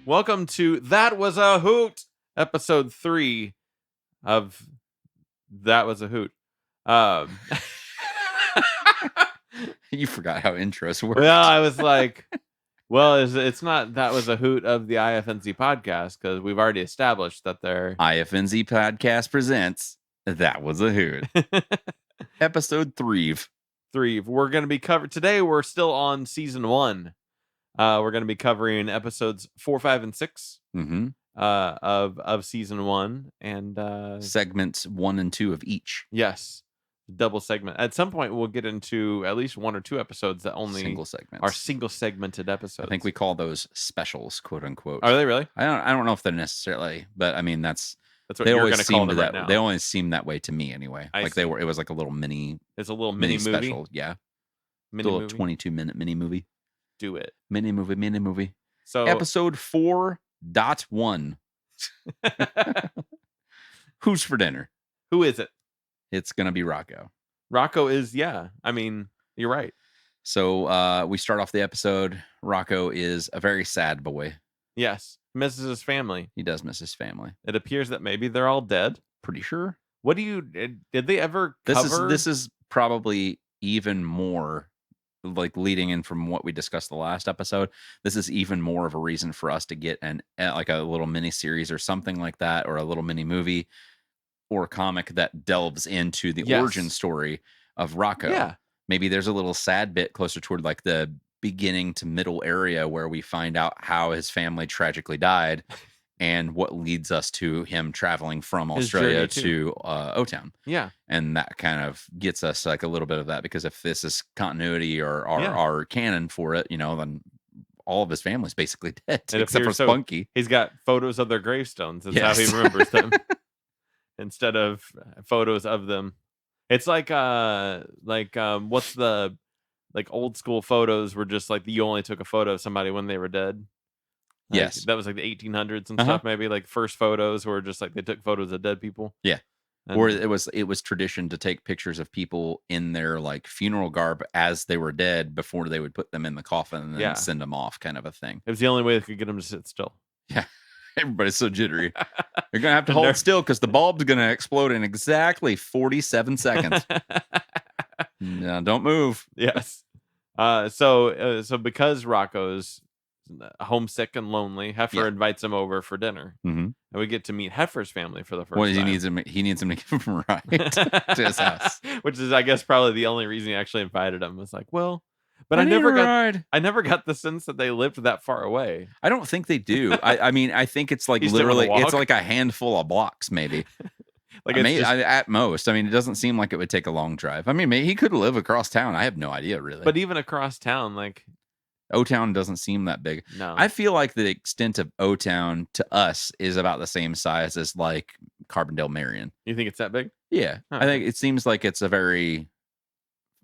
Welcome to That Was a Hoot, episode 3 of That Was a Hoot. You forgot how intros work. Well, I was like, it's not That Was a Hoot of the IFNZ podcast because we've already established that they're IFNZ Podcast Presents That Was a Hoot. Episode 3. We're going to be covered today. We're still on season 1. We're going to be covering episodes 4, 5, and 6 of season 1 and segments 1 and 2 of each. Yes, double segment. At some point, we'll get into at least 1 or 2 episodes that only single segments are single segmented episodes. I think we call those specials, quote unquote. Are they really? I don't know if they're necessarily, but I mean that's what you're going to call them right now. They always seem that way to me anyway. It was like a little mini. It's a little mini special, movie. yeah. Mini little 22-minute mini movie. Do it. Mini movie. So episode 4.1. Who's for dinner? Who is it? It's gonna be Rocko. Rocko is, yeah. I mean, you're right. So we start off the episode. Rocko is a very sad boy. Yes, misses his family. He does miss his family. It appears that maybe they're all dead. Pretty sure. What do you? Did they ever cover? This is probably even more like leading in from what we discussed the last episode. This is even more of a reason for us to get like a little mini series or something like that, or a little mini movie or comic that delves into the origin story of Rocko. Yeah. Maybe there's a little sad bit closer toward like the beginning to middle area where we find out how his family tragically died and what leads us to him traveling from Australia to O-Town. Yeah. And that kind of gets us like a little bit of that, because if this is continuity or our canon for it, then all of his family's basically dead, except for Spunky. He's got photos of their gravestones. That's how he remembers them. Instead of photos of them. It's like what's the like old school photos were just like you only took a photo of somebody when they were dead. Yes. That was like the 1800s and stuff. Maybe like first photos were just like they took photos of dead people. Yeah. Or it was tradition to take pictures of people in their like funeral garb as they were dead before they would put them in the coffin and then send them off, kind of a thing. It was the only way they could get them to sit still. Yeah. Everybody's so jittery. You're going to have to hold still because the bulb's going to explode in exactly 47 seconds. No, don't move. Yes. So because Rocco's homesick and lonely, Heifer invites him over for dinner, and we get to meet Heifer's family for the first time. He needs him to give him a ride to his house, which is, I guess, probably the only reason he actually invited him. Was like, well, but I never got the sense that they lived that far away. I don't think they do. I mean, I think it's like literally, it's like a handful of blocks, maybe. At most. I mean, it doesn't seem like it would take a long drive. I mean, maybe he could live across town. I have no idea, really. But even across town, like O-Town doesn't seem that big. No. I feel like the extent of O-Town to us is about the same size as like Carbondale Marion. You think it's that big? Yeah. Huh. I think it seems like it's a very,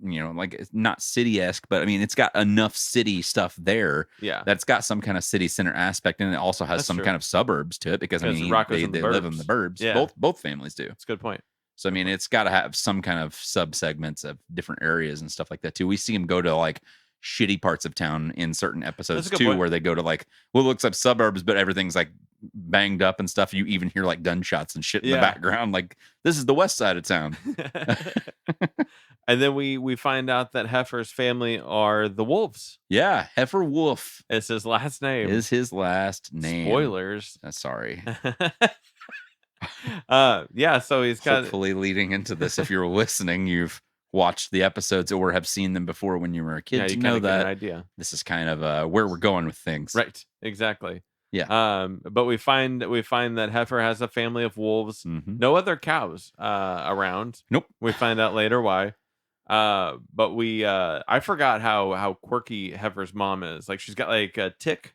like it's not city-esque, but I mean, it's got enough city stuff there. Yeah. That's got some kind of city center aspect, and it also has some kind of suburbs to it because I mean, they live in the burbs. Yeah. Both families do. That's a good point. So I mean, it's got to have some kind of sub-segments of different areas and stuff like that too. We see them go to like shitty parts of town in certain episodes too, where they go to like, well, it looks like suburbs, but everything's like banged up and stuff. You even hear like gunshots and shit in the background. Like, this is the west side of town. And then we find out that Heifer's family are the Wolves. Yeah, Heifer Wolf. It's his last name. Is his last name. Spoilers. Sorry. So he's got, hopefully leading into this, if you're listening, you've watched the episodes or have seen them before when you were a kid to know that idea. This is kind of where we're going with things. Right. Exactly. Yeah. But we find that Heifer has a family of wolves. No other cows around. Nope. We find out later why. But I forgot how quirky Heifer's mom is. Like, she's got like a tick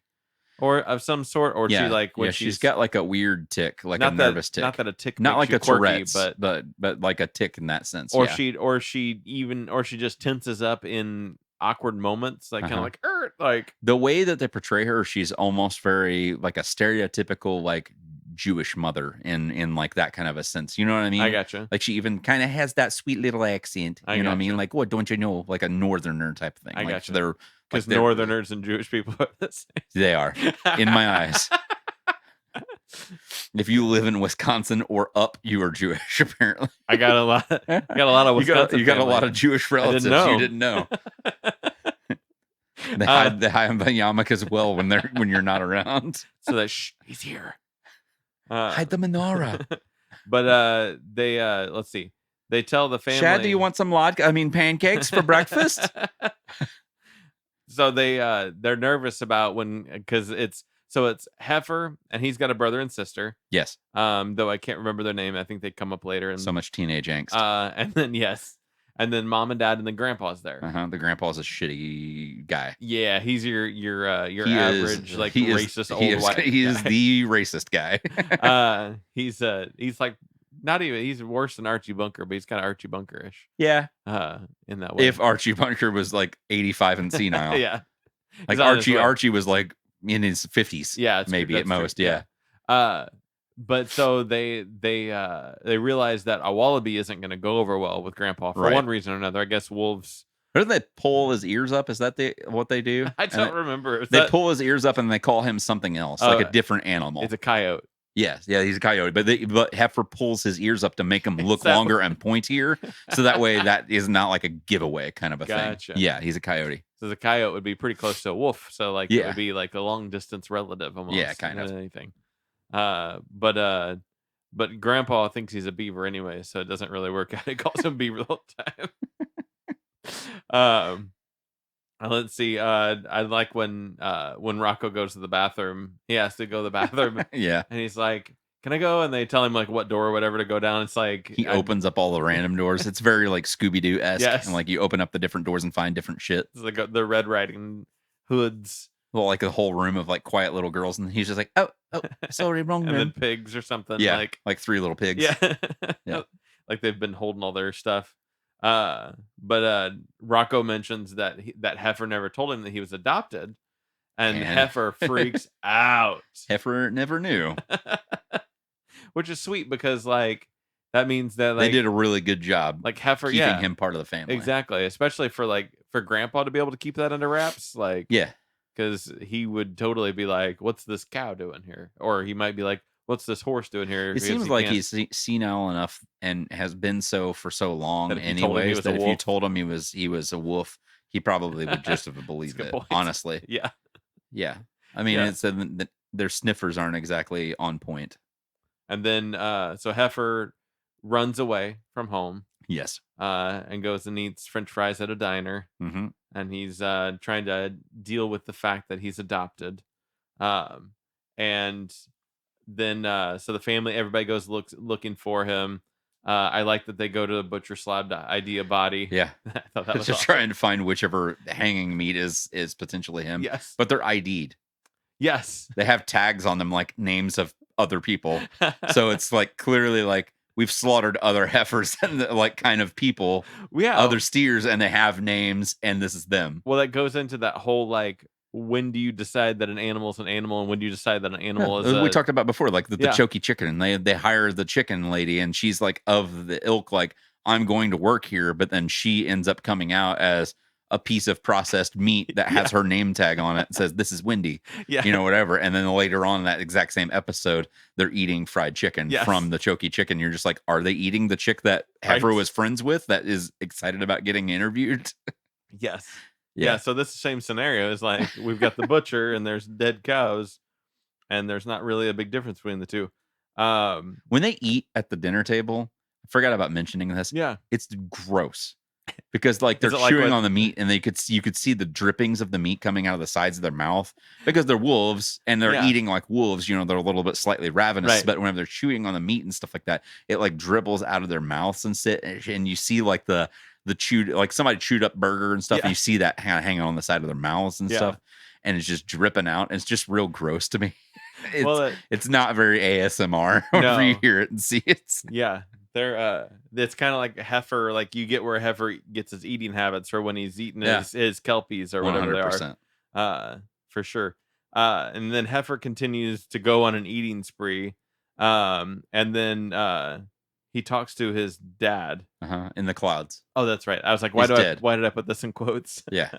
or of some sort, or she like when she's got like a weird tick, like a nervous tick. Not that a tick, not like a quirky, Tourette's, but like a tick in that sense. Or she just tenses up in awkward moments, like kind of like the way that they portray her, she's almost very like a stereotypical like Jewish mother in like that kind of a sense. You know what I mean? I gotcha. Like she even kind of has that sweet little accent. You know what I mean? gotcha. Like, what don't you know? Like a northerner type of thing. I like gotcha. they're Because like Northerners and Jewish people are the same. They are in my eyes. If you live in Wisconsin or up, you are Jewish. Apparently, I got a lot of Wisconsin. You got a lot family. of Jewish relatives. You didn't know. They hide the yarmulke as well when you're not around. So that he's here. Hide the menorah. But they let's see. They tell the family. Shaad, do you want some pancakes for breakfast? So they're nervous about because it's Heifer and he's got a brother and sister. Yes. Though I can't remember their name. I think they come up later. And so much teenage angst. And then mom and dad and then grandpa's there. The grandpa's a shitty guy. Yeah, he's your average racist old white. He is the racist guy. He's like not even. He's worse than Archie Bunker, but he's kind of Archie Bunker-ish. Yeah. In that way. If Archie Bunker was like 85 and senile. Yeah. Like Archie was like in his 50s. Yeah, maybe at most. True. Yeah. But so they realize that a wallaby isn't going to go over well with Grandpa for one reason or another. I guess wolves. Or do they pull his ears up? Is that what they do? I don't remember. They pull his ears up and they call him something else, like a different animal. It's a coyote. Yes, yeah, he's a coyote. But Heifer pulls his ears up to make him look longer and pointier, so that way that is not like a giveaway kind of a thing. Yeah, he's a coyote. So the coyote would be pretty close to a wolf. So like it would be like a long distance relative almost. Yeah, kind of anything. But Grandpa thinks he's a beaver anyway, so it doesn't really work out. He calls him beaver the whole time. Let's see. I like when Rocko goes to the bathroom. He has to go to the bathroom. Yeah, and he's like, "Can I go?" And they tell him like what door or whatever to go down. It's like he opens up all the random doors. It's very like Scooby-Doo esque, and like you open up the different doors and find different shit. It's like the Red Riding Hoods. Well, like a whole room of like quiet little girls, and he's just like, "Oh, sorry, wrong room." And then pigs or something. Yeah, like 3 little pigs. Yeah, yeah. Like they've been holding all their stuff. But Rocko mentions that Heifer never told him that he was adopted, and Heifer freaks out. Heifer never knew, which is sweet because like that means that like, they did a really good job, like Heifer keeping him part of the family. Exactly, especially for Grandpa to be able to keep that under wraps. Like because he would totally be like, "What's this cow doing here?" Or he might be like, "What's this horse doing here?" It seems like he's senile enough and has been so for so long anyways that if you told him he was a wolf, he probably would just have believed it. Honestly. Yeah. I mean, it's that their sniffers aren't exactly on point. And then so Heifer runs away from home. Yes. And goes and eats French fries at a diner. Mm-hmm. And he's trying to deal with the fact that he's adopted. And then so the family, everybody goes looking for him. I like that they go to the butcher slab to ID a body. Yeah. I thought that was just awesome. trying to find whichever hanging meat is potentially him. Yes. But they're ID'd. Yes. They have tags on them like names of other people. So it's like clearly like we've slaughtered other heifers and like kind of people. Yeah. Other steers, and they have names, and this is them. Well, that goes into that whole like, when do you decide that an animal is an animal, and when do you decide that an animal is we talked about before, like the choky chicken. They hire the chicken lady, and she's like of the ilk, like, I'm going to work here, but then she ends up coming out as a piece of processed meat that has her name tag on it and says, "This is Wendy," whatever. And then later on in that exact same episode, they're eating fried chicken from the choky chicken. You're just like, are they eating the chick that Heifer was friends with that is excited about getting interviewed? Yes. Yeah, so this same scenario is like we've got the butcher and there's dead cows, and there's not really a big difference between the two. When they eat at the dinner table, I forgot about mentioning this. Yeah, it's gross because like they're chewing on the meat, and you could see the drippings of the meat coming out of the sides of their mouth because they're wolves and they're eating like wolves. They're a little bit slightly ravenous, but whenever they're chewing on the meat and stuff like that, it like dribbles out of their mouths and you see like the chewed, like somebody chewed up burger and stuff, and you see that kind of hanging on the side of their mouths and stuff, and it's just dripping out, and it's just real gross to me. It's not very ASMR whenever you hear it and see it. Yeah, they're it's kind of like a heifer, like you get where a heifer gets his eating habits for when he's eating his kelpies or whatever 100%. They are, for sure. And then heifer continues to go on an eating spree, And then he talks to his dad. In the clouds. Oh, that's right. I was like, why did I put this in quotes? Yeah.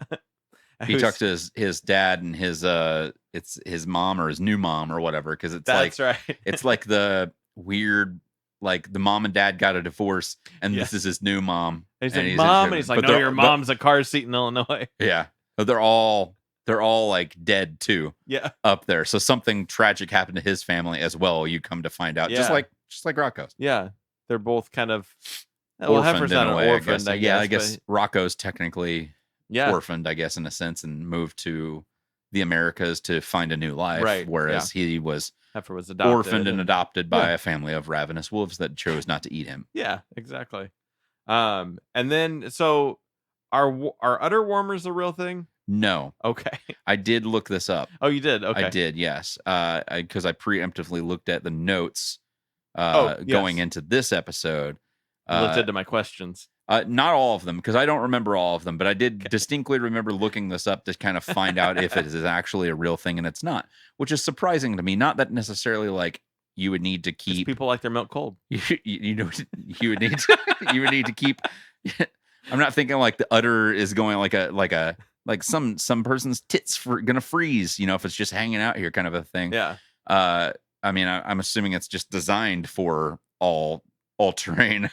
He talks to his dad and it's his mom or his new mom or whatever, because that's right. It's like the weird, like the mom and dad got a divorce and this is his new mom. And he's like, Mom, and he's like, no, your mom's a car seat in Illinois. Yeah. But they're all like dead too. Yeah. Up there. So something tragic happened to his family as well, you come to find out. Just like Rocko's. Yeah. They're both kind of orphaned in a way, orphaned, I guess. Yeah, I guess Rocko's technically orphaned, I guess, in a sense, and moved to the Americas to find a new life. Right. Whereas Heifer was adopted orphaned and adopted by a family of ravenous wolves that chose not to eat him. Yeah, exactly. And then so are udder warmers a real thing? No. Okay. I did look this up. Oh, you did? Okay. I did, yes. Because I preemptively looked at the notes going into this episode. Looked into my questions. Not all of them, because I don't remember all of them, but I did distinctly remember looking this up to kind of find out if it is actually a real thing, and it's not, which is surprising to me. Not that necessarily like you would need to keep people like their milk cold. You know, you would need to keep. I'm not thinking like the udder is going like some person's tits gonna freeze. You know, if it's just hanging out here, kind of a thing. Yeah. I mean, I'm assuming it's just designed for all terrain.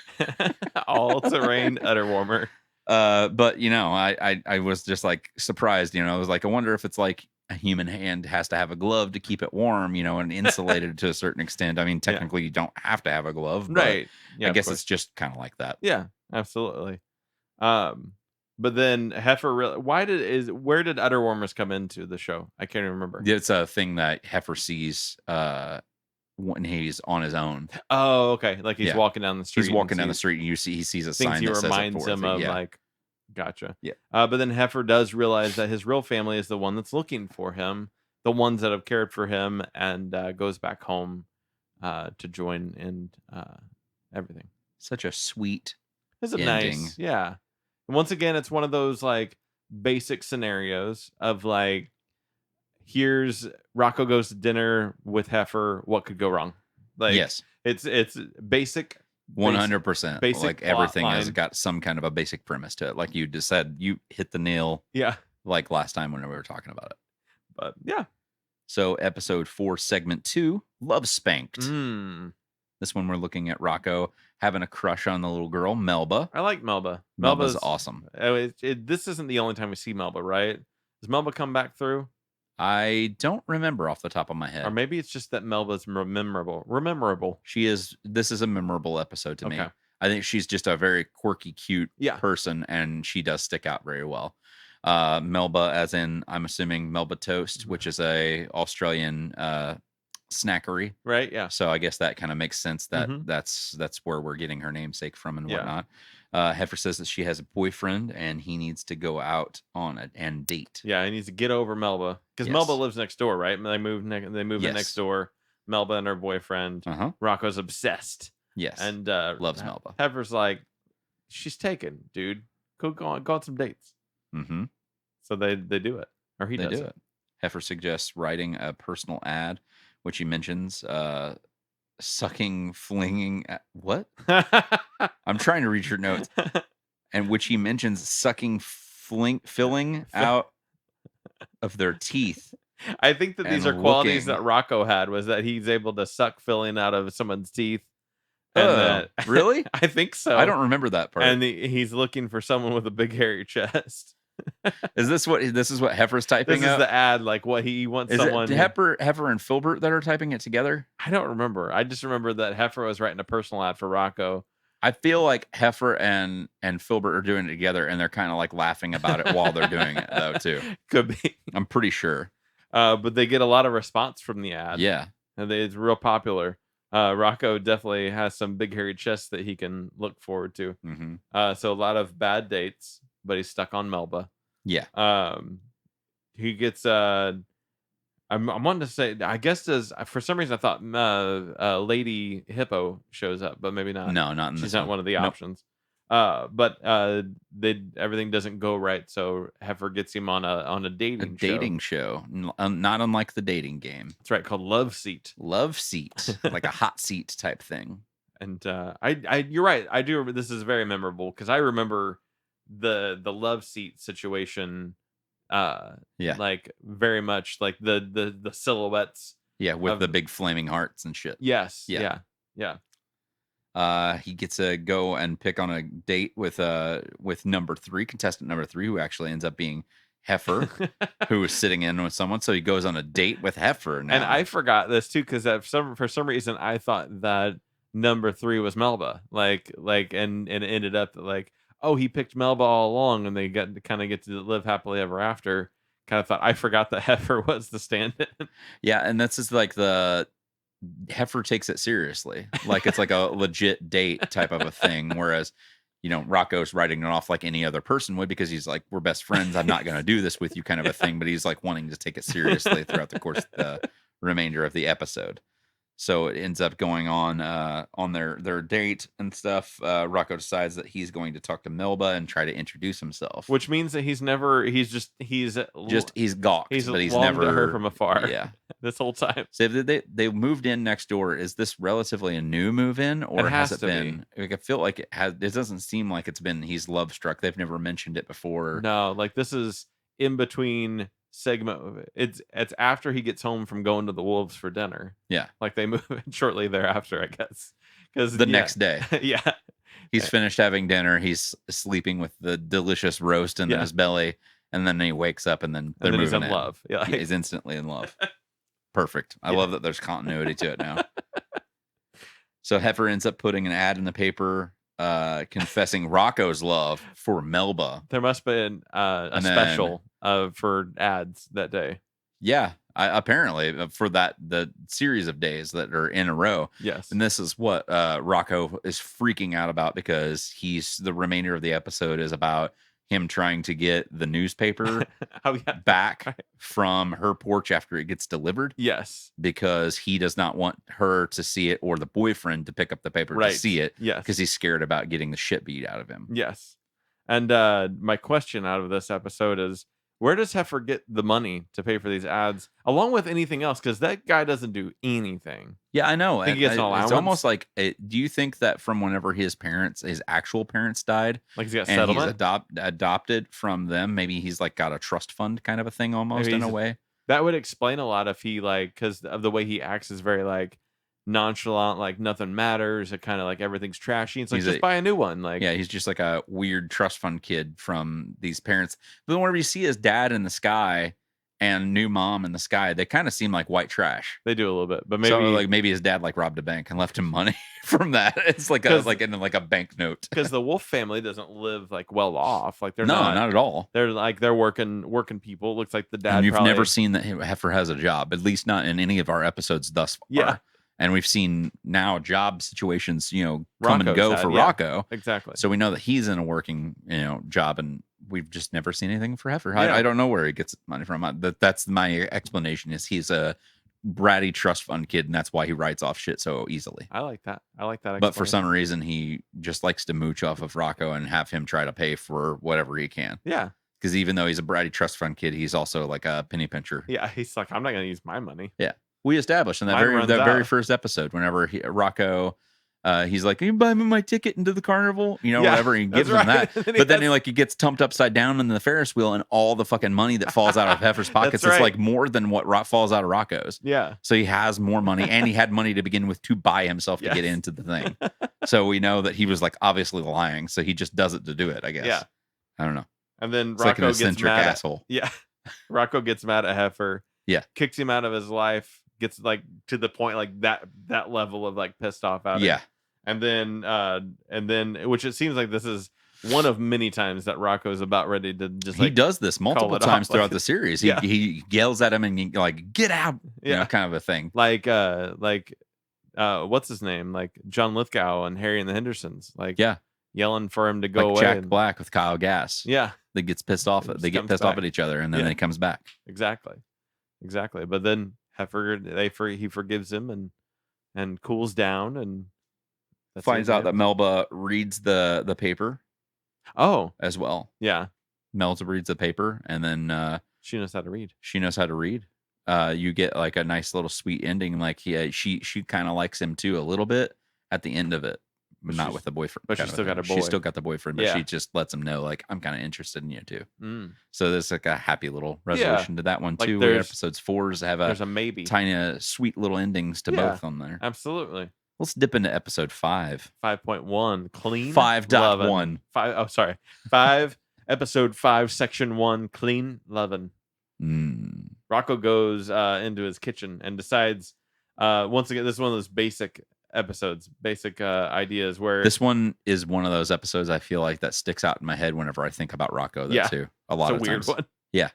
All terrain udder warmer. But you know, I was just like surprised. You know, I was like, I wonder if it's like a human hand has to have a glove to keep it warm, you know, and insulated to a certain extent. I mean, technically, you don't have to have a glove, but right? Yeah, I guess it's just kind of like that. Yeah, absolutely. But then Heifer where did udder warmers come into the show? I can't even remember. It's a thing that Heifer sees when he's on his own. Oh, okay. Like he's walking down the street. He's walking down the street, and he sees a sign that reminds says him of like, gotcha. Yeah. But then Heifer does realize that his real family is the one that's looking for him, the ones that have cared for him, and goes back home to join in everything. Such a sweet ending. Nice. Yeah. And once again, it's one of those like basic scenarios of like, here's Rocko goes to dinner with Heifer. What could go wrong? Like, yes, it's basic. 100%. Like everything has got some kind of a basic premise to it. Like you just said, you hit the nail. Yeah. Like last time when we were talking about it. But yeah. So episode 4, segment 2, Love Spanked. This one we're looking at Rocko having a crush on the little girl, Melba. I like Melba. Melba's awesome. This isn't the only time we see Melba, right? Does Melba come back through? I don't remember off the top of my head. Or maybe it's just that Melba's memorable. She is. This is a memorable episode to me. I think she's just a very quirky, cute person, and she does stick out very well. Melba, as in, I'm assuming Melba Toast, which is a Australian snackery, right? Yeah. So I guess that kind of makes sense that that's where we're getting her namesake from and whatnot. Heifer says that she has a boyfriend and he needs to go out on it and date. Yeah, he needs to get over Melba because Melba lives next door, right? They move in next door. Melba and her boyfriend. Rocco's obsessed. Yes, and loves Melba. Heifer's like, she's taken, dude. Go on some dates. So they do it, or he does it. Heifer suggests writing a personal ad, which he mentions sucking, flinging. What? I'm trying to read your notes. And which he mentions sucking, filling out of their teeth. I think that these are qualities that Rocko had, was that he's able to suck filling out of someone's teeth. And really? I think so. I don't remember that part. And he's looking for someone with a big hairy chest. Is this what Heifer's typing? This is the ad, like what he wants. Is it Heifer and Filbert that are typing it together? I don't remember. I just remember that Heifer was writing a personal ad for Rocko. I feel like Heifer and Filbert are doing it together, and they're kind of like laughing about it while they're doing it, though, too. Could be. I'm pretty sure. But they get a lot of response from the ad. Yeah, and it's real popular. Rocko definitely has some big hairy chests that he can look forward to. So a lot of bad dates, but he's stuck on Melba. Yeah. He gets I'm wanting to say, I guess for some reason I thought Lady Hippo shows up, but maybe not. No, not in this. She's not one of the options. But everything doesn't go right, so Heifer gets him on a dating show, not unlike the dating game. That's right, called Love Seat. Love Seat, like a hot seat type thing. And you're right. I do. This is very memorable because I remember the Love Seat situation. Like very much like the silhouettes. Yeah, with the big flaming hearts and shit. Yes. Yeah. He gets to go and pick on a date with contestant number 3, who actually ends up being Heifer, who is sitting in with someone. So he goes on a date with Heifer now. And I forgot this too because for some reason I thought that number 3 was Melba. And it ended up like, oh, he picked Melba all along, and they get to live happily ever after. Kind of thought, I forgot that Heifer was the stand-in. Yeah, and that's just like the Heifer takes it seriously, like it's like a legit date type of a thing, whereas Rocko's writing it off like any other person would, because he's like, we're best friends, I'm not going to do this with you kind of a thing, but he's like wanting to take it seriously throughout the course of the remainder of the episode. So it ends up going on their date and stuff. Rocko decides that he's going to talk to Melba and try to introduce himself, which means that he's gawked, but he's never to her from afar. Yeah, this whole time. So they moved in next door. Is this relatively a new move in, or has it been? Like, I feel like it has. It doesn't seem like it's been. He's love struck. They've never mentioned it before. No, like this is in between segment. It's after he gets home from going to the Wolves for dinner. Yeah, like they move in shortly thereafter, I guess, because the next day. Yeah, he's finished having dinner. He's sleeping with the delicious roast in his belly, and then he wakes up, and then they're moving he's in love. Yeah, he's instantly in love. Perfect. I love that there's continuity to it now. So Heifer ends up putting an ad in the paper confessing Rocko's love for Melba. There must have been a special for ads that day. Yeah, apparently for the series of days that are in a row. Yes. And this is what Rocko is freaking out about, because the remainder of the episode is about him trying to get the newspaper back from her porch after it gets delivered. Yes. Because he does not want her to see it, or the boyfriend to pick up the paper to see it. Yes. Because he's scared about getting the shit beat out of him. Yes. And my question out of this episode is, where does Heifer get the money to pay for these ads, along with anything else? Because that guy doesn't do anything. Yeah, I know. He gets an allowance. It's almost like, do you think that from whenever his actual parents died, like he's got and settlement? He's adopted from them, maybe he's like got a trust fund kind of a thing almost in a way? That would explain a lot if he because of the way he acts is very nonchalant, like nothing matters. It kind of like everything's trashy. It's like, just buy a new one. Yeah, he's just like a weird trust fund kid from these parents. But then whenever you see his dad in the sky and new mom in the sky, they kind of seem like white trash. They do a little bit, but maybe his dad robbed a bank and left him money from that. It's like a bank note. Because the Wolf family doesn't live well off. Like they're not at all. They're working people. It looks like the dad. And you've never seen that Heifer has a job, at least not in any of our episodes thus far. Yeah. And we've seen now job situations, come and go for Rocko. Exactly. So we know that he's in a working, job, and we've just never seen anything for Heifer. I don't know where he gets money from. That's my explanation, is he's a bratty trust fund kid, and that's why he writes off shit so easily. I like that. But for some reason, he just likes to mooch off of Rocko and have him try to pay for whatever he can. Yeah. Because even though he's a bratty trust fund kid, he's also like a penny pincher. Yeah, he's like, I'm not going to use my money. Yeah. We established in that very first episode, whenever Rocko, he's like, "Can you buy me my ticket into the carnival?" Whatever. He gives him that. But then he gets tumped upside down in the Ferris wheel, and all the fucking money that falls out of Heifer's pockets is like more than what falls out of Rocko's. Yeah. So he has more money, and he had money to begin with to buy himself to get into the thing. So we know that he was obviously lying. So he just does it to do it, I guess. Yeah. I don't know. And then It's Rocko like an gets eccentric mad asshole. Yeah. Rocko gets mad at Heifer. Yeah. Kicks him out of his life. Gets to the point that level of pissed off at him. Yeah. And then which it seems like this is one of many times that Rocco is about ready to just he does this multiple times throughout the series. He yells at him and get out, kind of a thing. What's his name? John Lithgow and Harry and the Hendersons. Yelling for him to go away. Jack Black with Kyle Gass. Yeah. That gets pissed off. They get pissed off at each other, and then he comes back. Exactly. But then Heifer, he forgives him and cools down, and finds out that Melba reads the paper. Oh, as well. Yeah. Melba reads the paper, and then she knows how to read. She knows how to read. You get like a nice little sweet ending. Like she kind of likes him too a little bit at the end of it. But not with the boyfriend. But she's still got a boy. She's still got the boyfriend, but she just lets him know, like, I'm kind of interested in you too. So there's like a happy little resolution to that one too. Like episodes 4s have there's a maybe tiny sweet little endings to both on there. Absolutely. Let's dip into episode 5. 5.1 clean. 5.1. 5. Episode 5, section 1, clean lovin'. Rocko goes into his kitchen and decides. Once again, this is one of those basic episodes, basic ideas where this one is one of those episodes I feel like that sticks out in my head whenever I think about Rocko. Too. A lot of weird times. One. Yeah.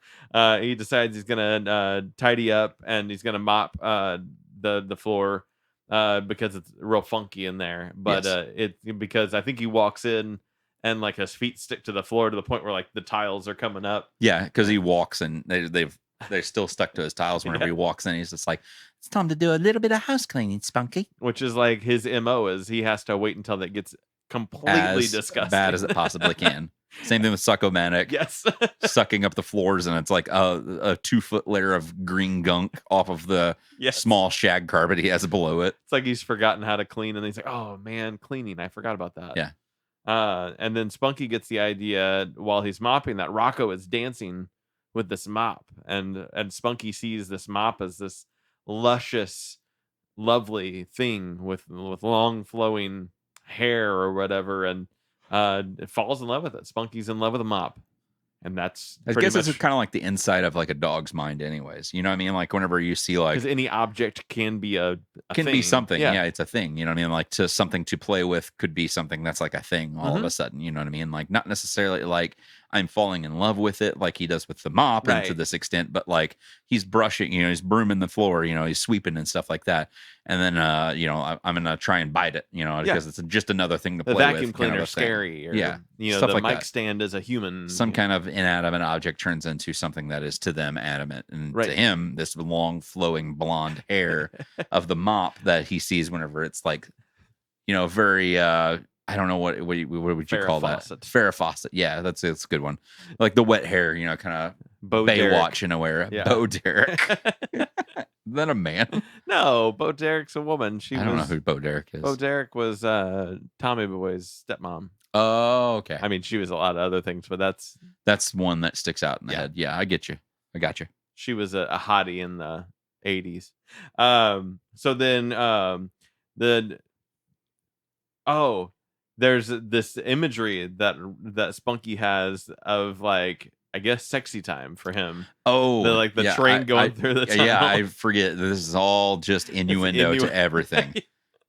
He decides he's gonna tidy up and he's gonna mop the floor because it's real funky in there. But because I think he walks in and like his feet stick to the floor to the point where like the tiles are coming up. Yeah, because he walks and they're still stuck to his tiles whenever he walks in. He's just like, it's time to do a little bit of house cleaning, Spunky. Which is like his MO is he has to wait until that gets completely disgusting. Bad as it possibly can. Same thing with Suckomatic. Yes. Sucking up the floors, and it's like a 2-foot layer of green gunk off of the small shag carpet he has below it. It's like he's forgotten how to clean, and he's like, oh man, cleaning. I forgot about that. Yeah. And then Spunky gets the idea while he's mopping that Rocko is dancing with this mop, and Spunky sees this mop as this luscious, lovely thing with long flowing hair or whatever, and falls in love with it. Spunky's in love with a mop, and that's I guess it's kind of like the inside of like a dog's mind, anyways. You know what I mean? Like whenever you see like because any object can be a can thing. Be something. Yeah, it's a thing. You know what I mean? Like to something to play with could be something that's like a thing all of a sudden. You know what I mean? Like not necessarily like I'm falling in love with it like he does with the mop and to this extent, but like he's brushing, he's brooming the floor, he's sweeping and stuff like that. And then, I'm going to try and bite it, because it's just another thing to play with. The vacuum cleaner scary. Or, stuff the like mic that. stand is a human. Some kind of inanimate object turns into something that is to them adamant. And to him, this long flowing blonde hair of the mop that he sees whenever it's like, very, I don't know what would you call that? Farrah Fawcett. Yeah, that's a good one. Like the wet hair, kind of Baywatch in a way. Yeah. Bo Derek. Is that a man? No, Bo Derek's a woman. I don't know who Bo Derek is. Bo Derek was Tommy Boy's stepmom. Oh, okay. I mean, she was a lot of other things, but that's one that sticks out in the head. Yeah, I get you. I got you. She was a hottie in the 80s. So then there's this imagery that Spunky has of like, I guess, sexy time for him. Oh, the train going through the tunnel. Yeah, I forget. This is all just innuendo to everything.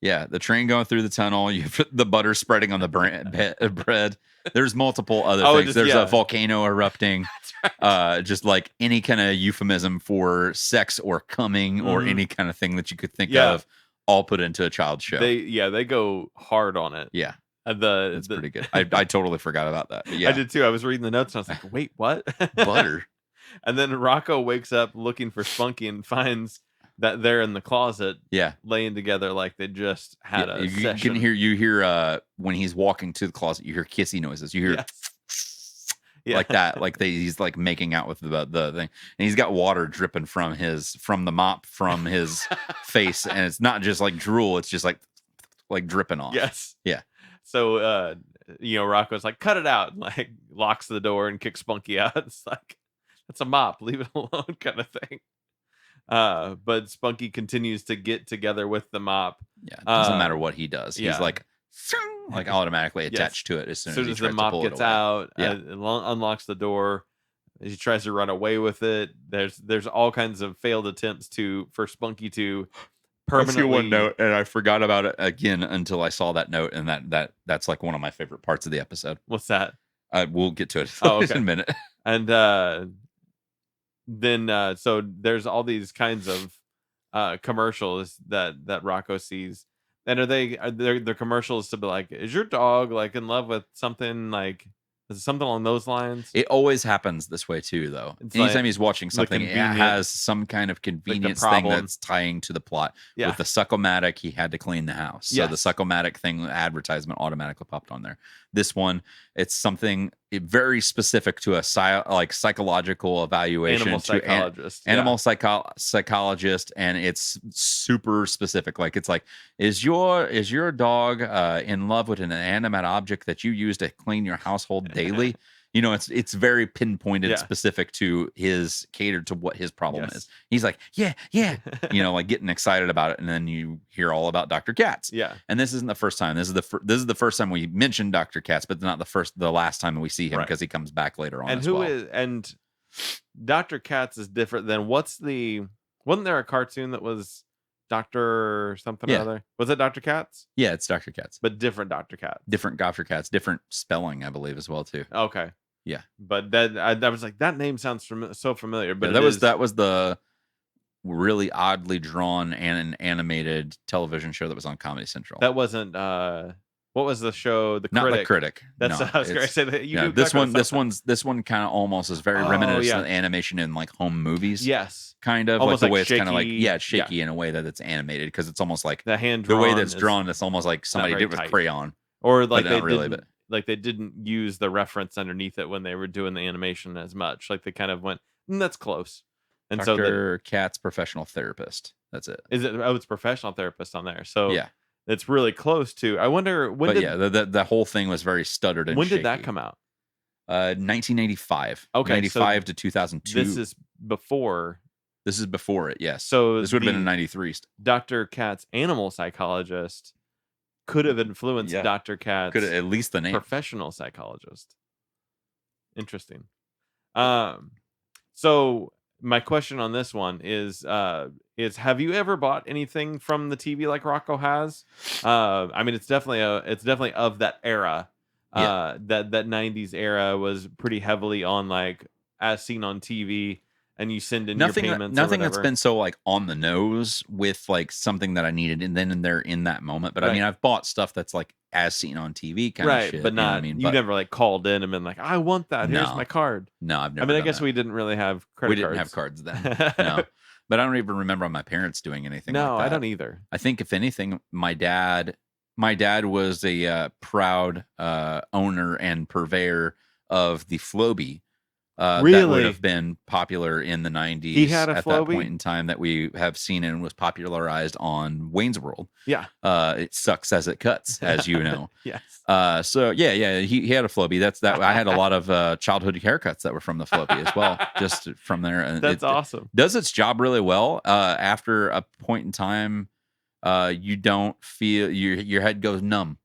Yeah, the train going through the tunnel. You put the butter spreading on the bread. There's multiple other things. There's a volcano erupting. That's right. Just like any kind of euphemism for sex or coming or any kind of thing that you could think of, all put into a child's show. They go hard on it. Yeah. That's pretty good. I totally forgot about that. Yeah. I did too. I was reading the notes and I was like, wait, what? Butter. And then Rocko wakes up looking for Spunky and finds that they're in the closet, laying together like they just had a session. You hear when he's walking to the closet, you hear kissy noises. You hear like that, like he's like making out with the thing, and he's got water dripping from the mop from his face, and it's not just like drool, it's just like dripping off. Yes. Yeah. So Rocco's like, cut it out, and like locks the door and kicks Spunky out. It's like, that's a mop, leave it alone kind of thing. But Spunky continues to get together with the mop. Yeah, it doesn't matter what he does. He's like automatically attached to it as soon as the mop gets out. It unlocks the door. He tries to run away with it. There's all kinds of failed attempts for Spunky to permanently. I see one note, and I forgot about it again until I saw that note, and that's like one of my favorite parts of the episode. What's that? We'll get to it in a minute. And then so there's all these kinds of commercials that Rocko sees. And are they commercials to be like, is your dog like in love with something like Is it something along those lines? It always happens this way too, though. It's Anytime like he's watching something, it has some kind of convenience thing problem. that's tying to the plot. Yeah. With the Succomatic, he had to clean the house. So the Yes. Succomatic thing advertisement automatically popped on there. This one, it's something very specific to a psychological evaluation. Animal psychologist. Animal psychologist, and it's super specific. Like, it's like, is your dog in love with an inanimate object that you use to clean your household daily? You know, it's very pinpointed, specific to catered to what his problem is. He's like, yeah, you know, like getting excited about it, and then you hear all about Dr. Katz. Yeah, and this isn't the first time. This is the first time we mentioned Dr. Katz, but not the last time we see him, because he comes back later on. And Dr. Katz is different than wasn't there a cartoon that was Dr. something or other? Was it Dr. Katz? Yeah, it's Dr. Katz, but different Dr. Katz. Different Dr. Katz, different spelling, I believe, as well too. Okay. Yeah, but that was like, that name sounds so familiar. But that was the really oddly drawn and an animated television show that was on Comedy Central. That wasn't what was the show? Not The Critic. That's no, I was going to say that. This one kind of almost is very reminiscent of animation in like home movies. Yes, kind of almost like the way shaky, it's kind of like shaky in a way that it's animated, because it's almost like the way that's drawn. It's almost like somebody did with crayon, or like they didn't use the reference underneath it when they were doing the animation as much. Like they kind of went, that's close. And Dr. Katz, professional therapist. That's it. Is it? Oh, it's professional therapist on there. So yeah, it's really close to. I wonder when. The whole thing was very stuttered and. When shaky. did that come out? 1985. Okay, 95 to 2002. This is before. This is before it. Yes. So this would have been in 93. Dr. Katz, animal psychologist, could have influenced Dr. Katz. Could have, at least the name. Professional psychologist. Interesting. So my question on this one is have you ever bought anything from the TV like Rocko has? I mean, it's definitely of that era. That 90s era was pretty heavily on like as seen on TV. And you send in your payments. Nothing that's been so like on the nose with like something that I needed and then and there in that moment. But I mean, I've bought stuff that's like as seen on TV kind of shit. But not. You know what I mean, you never like called in and been like, I want that. Here's my card. No, I've never. I mean, I guess we didn't really have credit cards. We didn't have cards then. No, but I don't even remember my parents doing anything. No, like that. I don't either. I think if anything, my dad was a proud owner and purveyor of the Flowbee. That would have been popular in the 90s. He had a at Flowbee? that point in time that we have seen and was popularized on Wayne's World. Yeah. It sucks as it cuts, as you know. Yes. So yeah, he had a Flowbee. That's that. I had a lot of childhood haircuts that were from the Flowbee as well, just from there. And that's awesome. It does its job really well. After a point in time, you don't feel your head goes numb.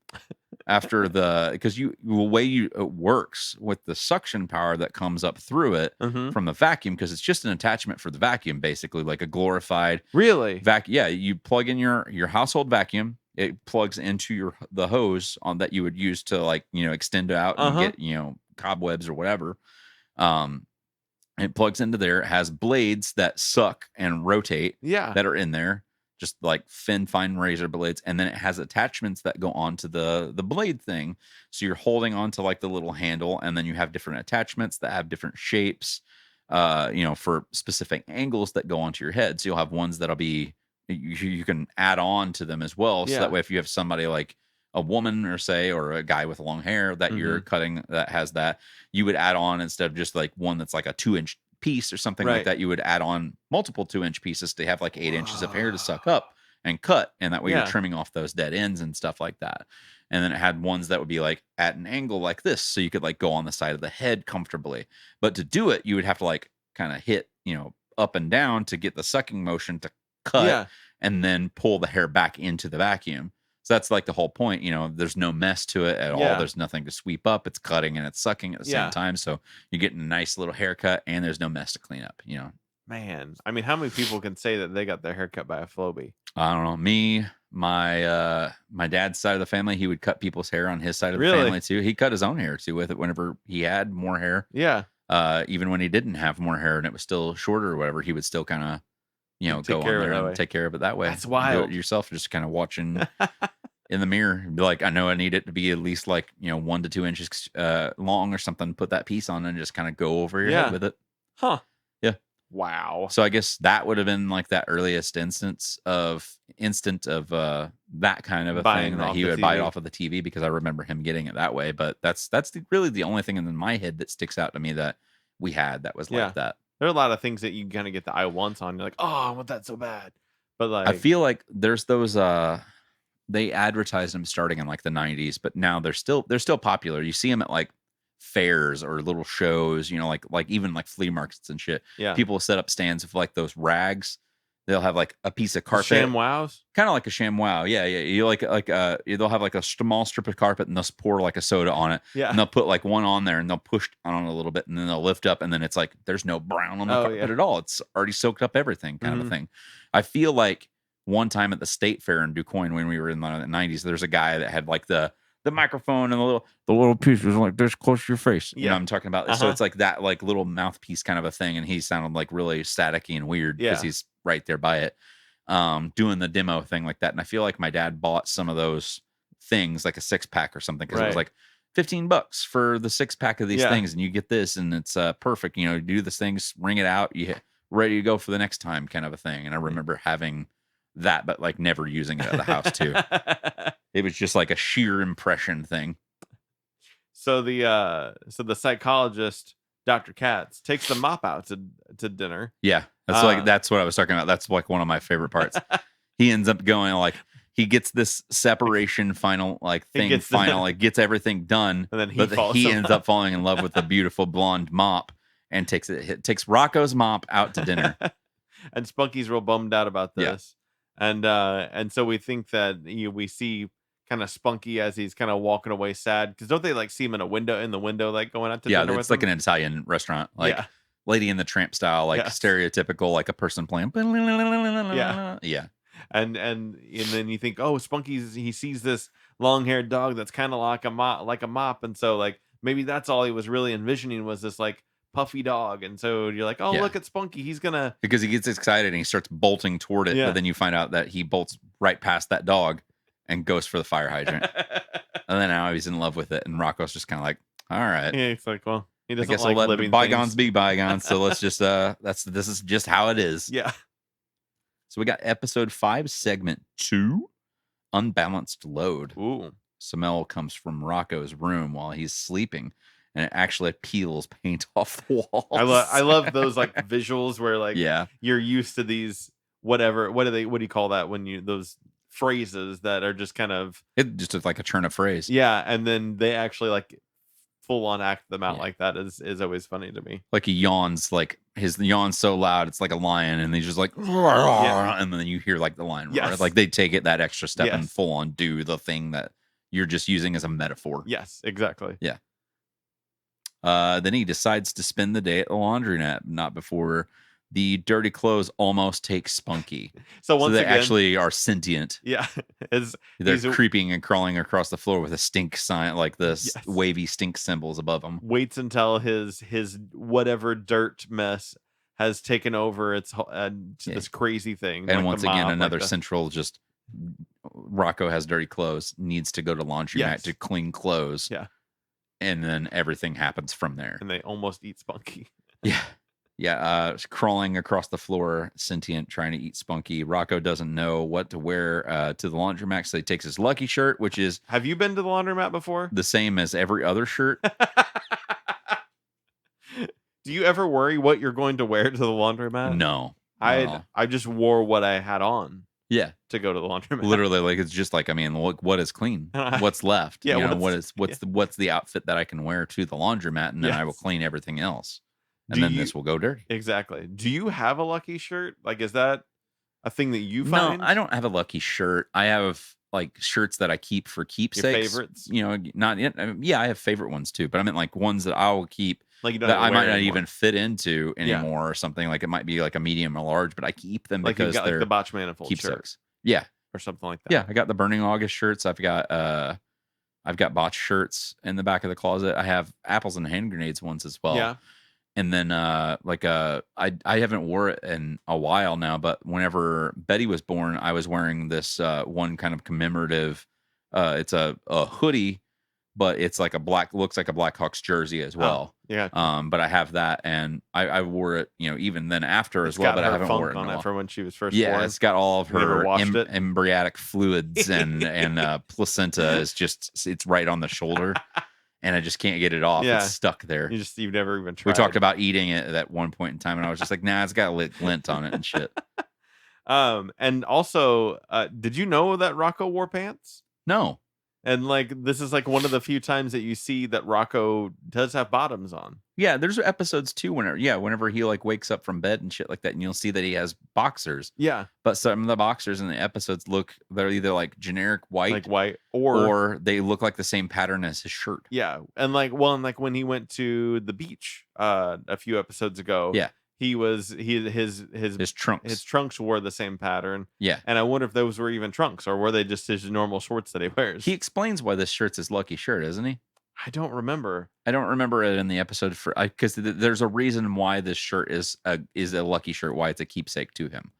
After because the way it works with the suction power that comes up through it from the vacuum, because it's just an attachment for the vacuum, basically like a glorified vacuum. Yeah, you plug in your household vacuum. It plugs into the hose that you would use to like extend out and get cobwebs or whatever. It plugs into there. It has blades that suck and rotate. That are in there. Just like fine razor blades, and then it has attachments that go onto the blade thing. So you're holding onto like the little handle, and then you have different attachments that have different shapes, for specific angles that go onto your head. So you'll have ones that'll be you can add on to them as well. So that way, if you have somebody like a woman or a guy with long hair that you're cutting that has that, you would add on instead of just like one that's like a 2-inch piece or something like that, you would add on multiple 2-inch pieces to have like 8 inches of hair to suck up and cut, and that way you're trimming off those dead ends and stuff like that. And then it had ones that would be like at an angle like this, so you could like go on the side of the head comfortably. But to do it, you would have to like kind of hit up and down to get the sucking motion to cut, and then pull the hair back into the vacuum. So that's like the whole point. There's no mess to it at all. There's nothing to sweep up. It's cutting and it's sucking at the same time. So you're getting a nice little haircut, and there's no mess to clean up. Man, I mean, how many people can say that they got their hair cut by a Flowbee? I don't know. Me, my dad's side of the family, he would cut people's hair on his side of the family too. He cut his own hair too with it whenever he had more hair. Yeah. Even when he didn't have more hair and it was still shorter or whatever, he would still kind of go on there and take care of it that way. That's wild. Do it yourself, just kind of watching in the mirror. Be like, I know I need it to be at least like 1 to 2 inches long or something. Put that piece on and just kind of go over your head with it. Huh. Yeah. Wow. So I guess that would have been like that earliest instant of that kind of a Buying thing that off he the would buy it TV. off of the TV, because I remember him getting it that way. But that's really the only thing in my head that sticks out to me that we had that was like that. There are a lot of things that you kind of get the I wants on. You're like, oh, I want that so bad. But like, I feel like there's those they advertised them starting in like the 90s, but now they're still popular. You see them at like fairs or little shows, like even like flea markets and shit. yeah, People will set up stands of like those rags. They'll have like a piece of carpet, ShamWows, kind of like a ShamWow. Yeah. You they'll have like a small strip of carpet and they'll pour like a soda on it. Yeah, and they'll put like one on there and they'll push on it a little bit and then they'll lift up and then it's like there's no brown on the carpet at all. It's already soaked up everything, kind of a thing. I feel like one time at the state fair in DuQuoin when we were in the 90s, there's a guy that had like the microphone and the little piece was like this close to your face. Yeah, I'm talking about. So it's like that like little mouthpiece kind of a thing, and he sounded like really staticky and weird because he's right there by it, doing the demo thing like that. And I feel like my dad bought some of those things, like a 6-pack or something, because it was like $15 for the 6-pack of these things, and you get this, and it's perfect. You do this things, ring it out, you ready to go for the next time, kind of a thing. And I remember having that, but like never using it at the house too. It was just like a sheer impression thing. So the psychologist, Dr. Katz, takes the mop out to dinner. Yeah, that's what I was talking about. That's like one of my favorite parts. He ends up going like he gets this separation final like thing like gets everything done, and then he ends up falling in love with the beautiful blonde mop and takes Rocko's mop out to dinner. And Spunky's real bummed out about this. And so we think that we see kind of Spunky as he's kind of walking away sad, because don't they like see him in the window like going out to dinner with it's like him? an Italian restaurant, like Lady in the Tramp style, like stereotypical, like a person playing. And then you think, oh, he sees this long-haired dog that's kind of like a mop, and so like maybe that's all he was really envisioning was this like puffy dog. And so you're like, oh, look at Spunky, because he gets excited and he starts bolting toward it, but then you find out that he bolts right past that dog and goes for the fire hydrant. And then now he's in love with it, and Rocko's just kind of like, all right, it's like, well, he doesn't, I guess, I'll let living bygones be bygones. So let's just this is just how it is. Yeah. So we got episode 5, segment 2, Unbalanced Load. Ooh. Smell comes from Rocko's room while he's sleeping, and it actually peels paint off the walls. I love those like visuals where like you're used to these what do you call that when those phrases that are just kind of just like a turn of phrase. Yeah, and then they actually like full on act them out like that is always funny to me. Like he yawns, like his yawn's so loud it's like a lion, and he's just like and then you hear like the lion roar. Like they take it that extra step and full on do the thing that you're just using as a metaphor. Yes, exactly. Yeah. Then he decides to spend the day at the laundromat, not before the dirty clothes almost take Spunky. So they again, actually are sentient. Yeah. They're creeping and crawling across the floor with a stink sign, like the wavy stink symbols above them. Waits until his whatever dirt mess has taken over its this crazy thing. And like once again, another central just Rocko has dirty clothes, needs to go to laundromat to clean clothes. Yeah. And then everything happens from there. And they almost eat Spunky. Crawling across the floor, sentient, trying to eat Spunky. Rocko doesn't know what to wear to the laundromat, so he takes his lucky shirt, which is... Have you been to the laundromat before? The same as every other shirt. Do you ever worry what you're going to wear to the laundromat? No. I just wore what I had on. Yeah. To go to the laundromat. Literally, like it's just like, I mean, look, what is clean? What's left? Yeah. What's the outfit that I can wear to the laundromat, and then I will clean everything else. And then this will go dirty. Exactly. Do you have a lucky shirt? Like, is that a thing that you find? No, I don't have a lucky shirt. I have like shirts that I keep for keepsakes. Your favorites? Not yet. I have favorite ones too, but I mean like ones that I will keep like you don't that I might not even fit into anymore or something. Like it might be like a medium or large, but I keep them like because you've got they're like the Botch Manifold keepsakes. Shirt. Yeah. Or something like that. Yeah, I got the Burning August shirts. I've got Botch shirts in the back of the closet. I have Apples and Hand Grenades ones as well. Yeah. And then I haven't wore it in a while now, but whenever Betty was born, I was wearing this one kind of commemorative It's a hoodie, but it's like looks like a Blackhawks jersey as well. Yeah. But I have that, and I wore it, even then after as well. But I haven't worn it on in a it while. from when she was first Yeah, born. it's got all of her it? embryonic fluids and placenta is it's right on the shoulder, and I just can't get it off. Yeah. It's stuck there. You've never even tried. We talked about eating it at one point in time, and I was just like, nah, it's got lint on it and shit. And also, did you know that Rocko wore pants? No. And like this is like one of the few times that you see that Rocko does have bottoms on. Yeah, there's episodes too whenever he like wakes up from bed and shit like that, and you'll see that he has boxers. Yeah. But some of the boxers in the episodes they're either like generic white, like white, or they look like the same pattern as his shirt. Yeah. And like when he went to the beach a few episodes ago, yeah, his trunks wore the same pattern. Yeah. And I wonder if those were even trunks, or were they just his normal shorts that he wears? He explains why this shirt's his lucky shirt, isn't he? I don't remember. I don't remember it in the episode because there's a reason why this shirt is a lucky shirt, why it's a keepsake to him.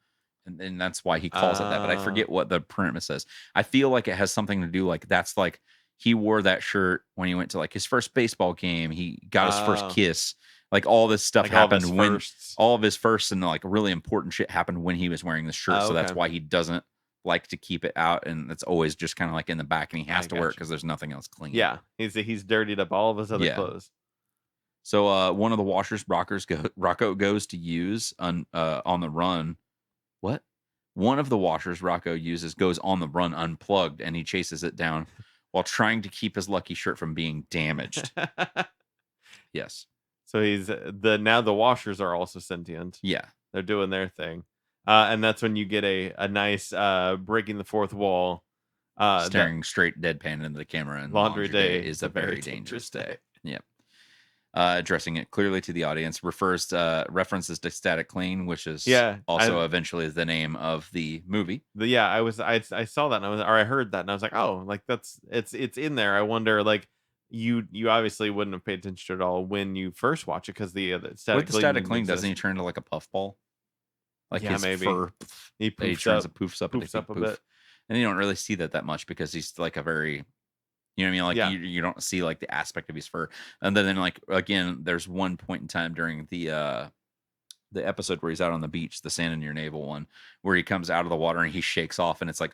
And that's why he calls it that. But I forget what the premise says. I feel like it has something to do that's like he wore that shirt when he went to like his first baseball game. He got his first kiss. Like all this stuff happened all of his firsts and like really important shit happened when he was wearing the shirt. So that's why he doesn't like to keep it out, and it's always just kind of like in the back, and he has to wear it because there's nothing else clean. Yeah, he's dirtied up all of his other clothes. So one of the washers Rocko goes to use on the run. What? One of the washers Rocko uses goes on the run unplugged, and he chases it down while trying to keep his lucky shirt from being damaged. Yes. So now the washers are also sentient. Yeah. They're doing their thing. And that's when you get a nice breaking the fourth wall. Staring straight deadpan into the camera. And laundry day is a very dangerous day. Yep. Addressing it clearly to the audience, references to Static Clean, which is also eventually the name of the movie. I saw that and I heard that and I was like, oh, like it's in there. I wonder, like, you obviously wouldn't have paid attention to it all when you first watch it because the Static Clean doesn't he turn into like a puffball? Like his maybe fur, he poofs up a bit, and you don't really see that much because he's like a very, you know what I mean? Like you don't see like the aspect of his fur, and then like again, there's one point in time during the episode where he's out on the beach, the Sand in Your Navel one, where he comes out of the water and he shakes off, and it's like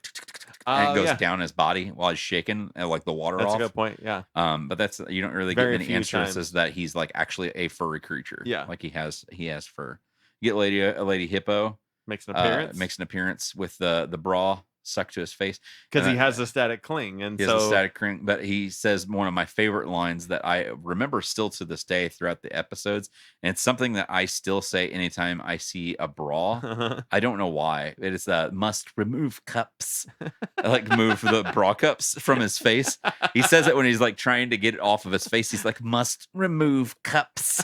and it goes down his body while he's shaking, and like the water off. That's a good point. Yeah. But you don't really get any instances that he's like actually a furry creature. Yeah. Like he has fur. You get a lady hippo makes an appearance with the bra stuck to his face because he has a static cling, and he has a static cling. But he says one of my favorite lines that I remember still to this day throughout the episodes, and it's something that I still say anytime I see a bra. I don't know why. It is must remove cups. I like move the bra cups from his face. He says it when he's like trying to get it off of his face. He's like, must remove cups.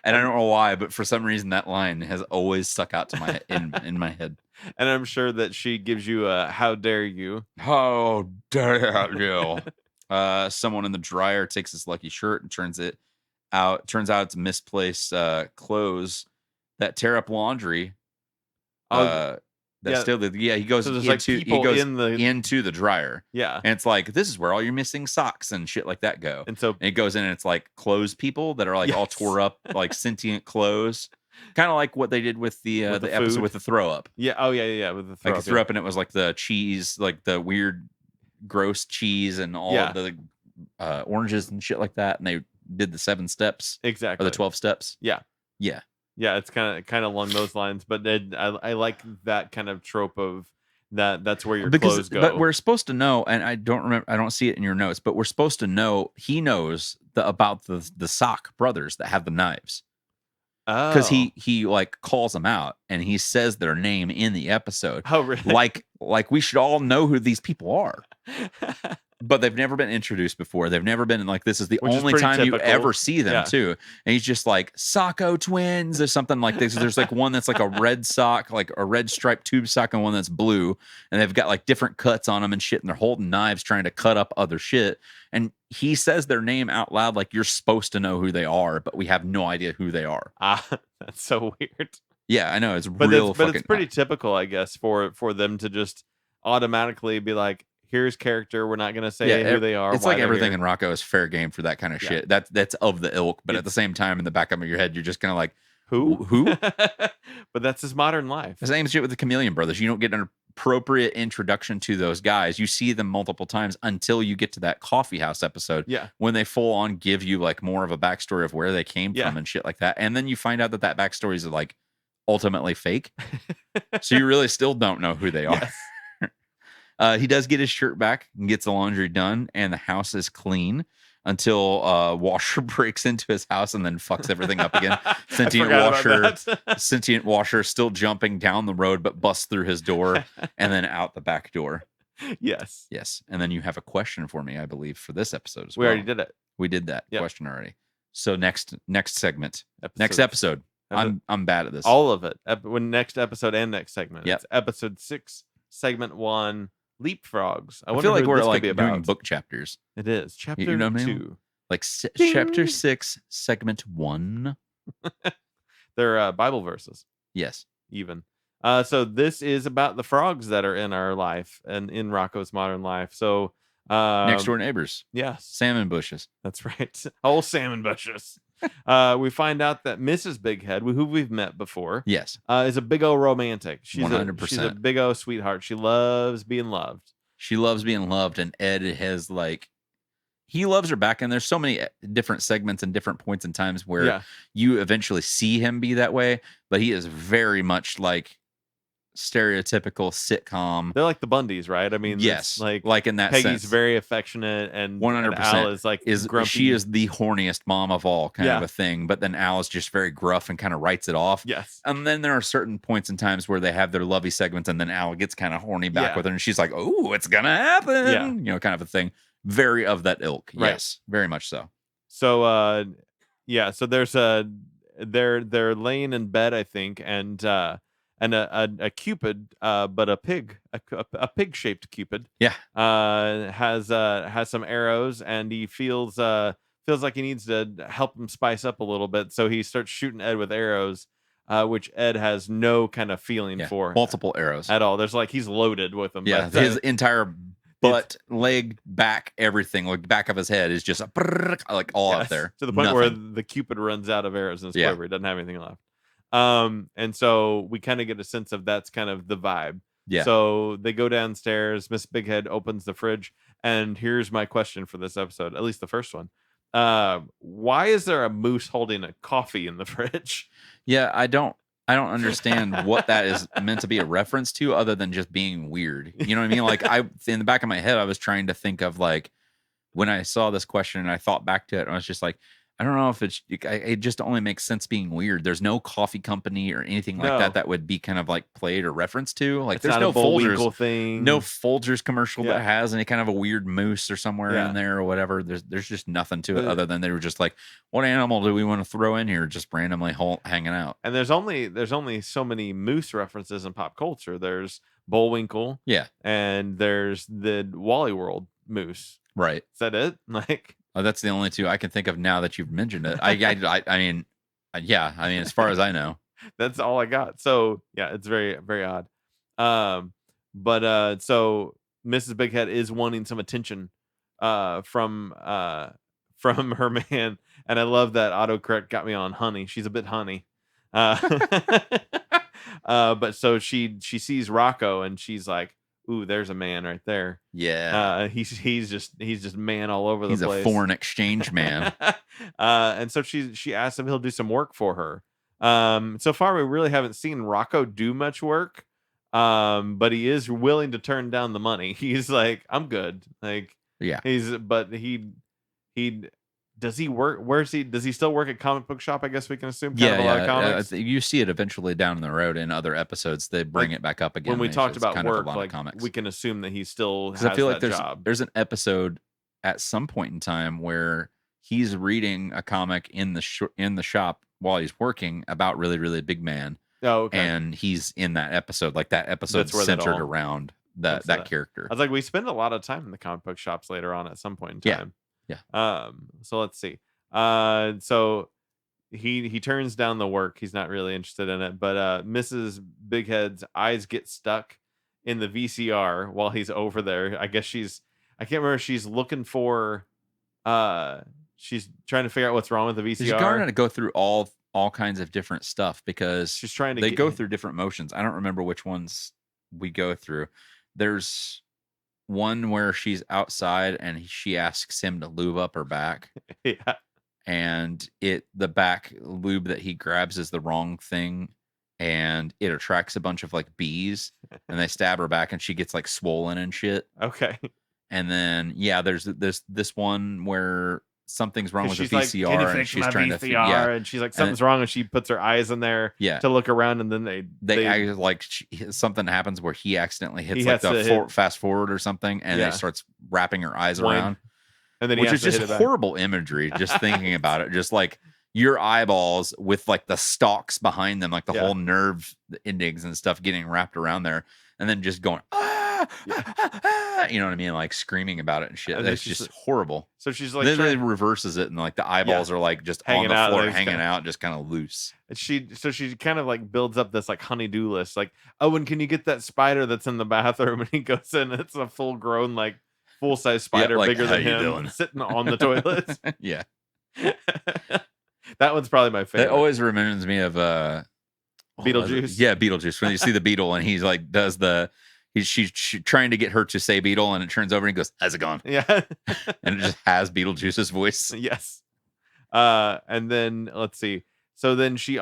And I don't know why, but for some reason that line has always stuck out to my in my head. And I'm sure that she gives you a "How dare you? How dare you?" Someone in the dryer takes his lucky shirt and turns out it's misplaced clothes that tear up laundry. He goes into the dryer. Yeah. And it's like, this is where all your missing socks and shit like that go. And so it goes in and it's like clothes people that are like all tore up, like sentient clothes. Kind of like what they did with the episode with the throw up. Yeah. Oh yeah. With the throw up. Like threw up and it was like the cheese, like the weird gross cheese and all of the oranges and shit like that. And they did the 7 steps. Exactly. Or the 12 steps. Yeah. Yeah. Yeah, it's kind of along those lines, but I like that kind of trope of that's where your clothes go. But we're supposed to know, and I don't see it in your notes, but we're supposed to know he knows about the Sock brothers that have the knives. Because he like calls them out and he says their name in the episode. Oh, really? Like we should all know who these people are. But they've never been introduced before. They've never been like, this is the only time typical. You ever see them too. And he's just like Socko twins or something like this. There's like one that's like a red sock, like a red striped tube sock, and one that's blue. And they've got like different cuts on them and shit. And they're holding knives trying to cut up other shit. And he says their name out loud like you're supposed to know who they are, but we have no idea who they are. That's so weird. Yeah, I know. It's but it's pretty typical, I guess, for them to just automatically be like, here's character. We're not gonna say who they are. It's like everything in Rocko is fair game for that kind of shit. That's of the ilk, but at the same time, in the back of your head, you're just kind of like, who? But that's his modern life. The same shit with the Chameleon Brothers. You don't get an appropriate introduction to those guys. You see them multiple times until you get to that coffee house episode. Yeah. When they full on give you like more of a backstory of where they came from and shit like that. And then you find out that backstory is like ultimately fake. So you really still don't know who they are. Yes. He does get his shirt back and gets the laundry done, and the house is clean until Washer breaks into his house and then fucks everything up again. Sentient Washer still jumping down the road, but busts through his door and then out the back door. Yes. And then you have a question for me, I believe, for this episode as well. We already did it. We did that question already. So next segment, next episode. I'm bad at this. All of it. When next episode and next segment. Yep. It's episode 6, segment 1. Leapfrogs. I feel like we're like doing book chapters. It is chapter 2, like chapter 6, segment 1. They're Bible verses. Yes, even. So this is about the frogs that are in our life and in Rocko's Modern Life. So next door neighbors. Yes, salmon bushes. That's right. Whole salmon bushes. We find out that Mrs. Bighead, who we've met before, yes, is a big old romantic. She's 100%. She's a big old sweetheart. She loves being loved. She loves being loved, and Ed has like, he loves her back. And there's so many different segments and different points and times where you eventually see him be that way, but he is very much like stereotypical sitcom. They're like the Bundys, right? I mean, yes, like in that Peggy's sense. very affectionate, and 100% Al is like grumpy. She is the horniest mom of all, kind of a thing. But then Al is just very gruff and kind of writes it off. Yes, and then there are certain points and times where they have their lovey segments, and then Al gets kind of horny back with her, and she's like, "Oh, it's gonna happen," kind of a thing. Very of that ilk, right. Yes, very much so. So, so there's they're laying in bed, I think, and a cupid, but a pig-shaped cupid, has some arrows, and he feels like he needs to help him spice up a little bit, so he starts shooting Ed with arrows, which Ed has no kind of feeling for. Multiple arrows at all. There's like he's loaded with them. Yeah, his entire butt, leg, back, everything, like back of his head is just like all up there to the point where the cupid runs out of arrows in his quiver. He doesn't have anything left. And so we kind of get a sense of that's kind of the vibe. So they go downstairs. Miss Bighead opens the fridge, and here's my question for this episode, at least the first one. Why is there a moose holding a coffee in the fridge? Yeah, I don't understand what that is meant to be a reference to, other than just being weird. You know what I mean? Like, in the back of my head, I was trying to think of like when I saw this question and I thought back to it, and I was just like, I don't know if it just only makes sense being weird. There's no coffee company or anything like that would be kind of like played or referenced to. Like, there's no Folgers thing. No Folgers commercial that has any kind of a weird moose or somewhere in there or whatever. There's just nothing to it other than they were just like, what animal do we want to throw in here? Just randomly hanging out. And there's only so many moose references in pop culture. There's Bullwinkle. Yeah. And there's the Wally World moose. Right. Is that it? Like, oh, that's the only two I can think of now that you've mentioned it. I mean, as far as I know, that's all I got. So yeah, it's very, very odd. But so Mrs. Bighead is wanting some attention from her man, and I love that autocorrect got me on honey. She's a bit honey. But so she sees Rocko, and she's like, ooh, there's a man right there. Yeah. He's just man all over the place. He's a foreign exchange man. And so she asks if he'll do some work for her. So far we really haven't seen Rocko do much work. But he is willing to turn down the money. He's like, I'm good. Like, yeah. Does he work? Does he still work at comic book shop? I guess we can assume. A lot of comics. You see it eventually down the road in other episodes. They bring it back up again. When we talked about work, like, we can assume that he still has I feel like that job. There's an episode at some point in time where he's reading a comic in the shop while he's working about Really, Really Big Man. Oh, okay. And he's in that episode. Like, that episode's centered around that character. I was like, we spend a lot of time in the comic book shops later on at some point in time. Yeah. So let's see. So he turns down the work. He's not really interested in it. But Mrs. Bighead's eyes get stuck in the VCR while he's over there. I guess I can't remember. She's looking for, she's trying to figure out what's wrong with the VCR. She's going to go through all kinds of different stuff because she's trying to they go through different motions. I don't remember which ones we go through. There's one where she's outside and she asks him to lube up her back. Yeah. And the back lube that he grabs is the wrong thing, and it attracts a bunch of like bees, and they stab her back and she gets like swollen and shit. Okay. And then there's this one where something's wrong with the VCR, like, and she's trying to and she's like, something's wrong, and she puts her eyes in there to look around, and then they act like something happens where he accidentally hits like the fast forward or something, and it starts wrapping her eyes around. And then which is just horrible imagery, just thinking about it. Just like your eyeballs with like the stalks behind them, like the whole nerve endings and stuff getting wrapped around there, and then just going, you know what I mean? Like screaming about it and shit. That's just horrible. So she's like, then it reverses it, and like the eyeballs are like just hanging on the floor, hanging out, just kind of loose. She kind of like builds up this like honey-do list, like, oh, and can you get that spider that's in the bathroom? And he goes in, it's a full-grown like full-size spider, like, bigger than him, sitting on the toilet. Yeah. That one's probably my favorite. It always reminds me of Beetlejuice. Yeah, Beetlejuice. When you see the beetle and he's like she's trying to get her to say beetle, and it turns over and he goes, "How's it going?" Yeah. And it just has Beetlejuice's voice. Yes. And then let's see. So then she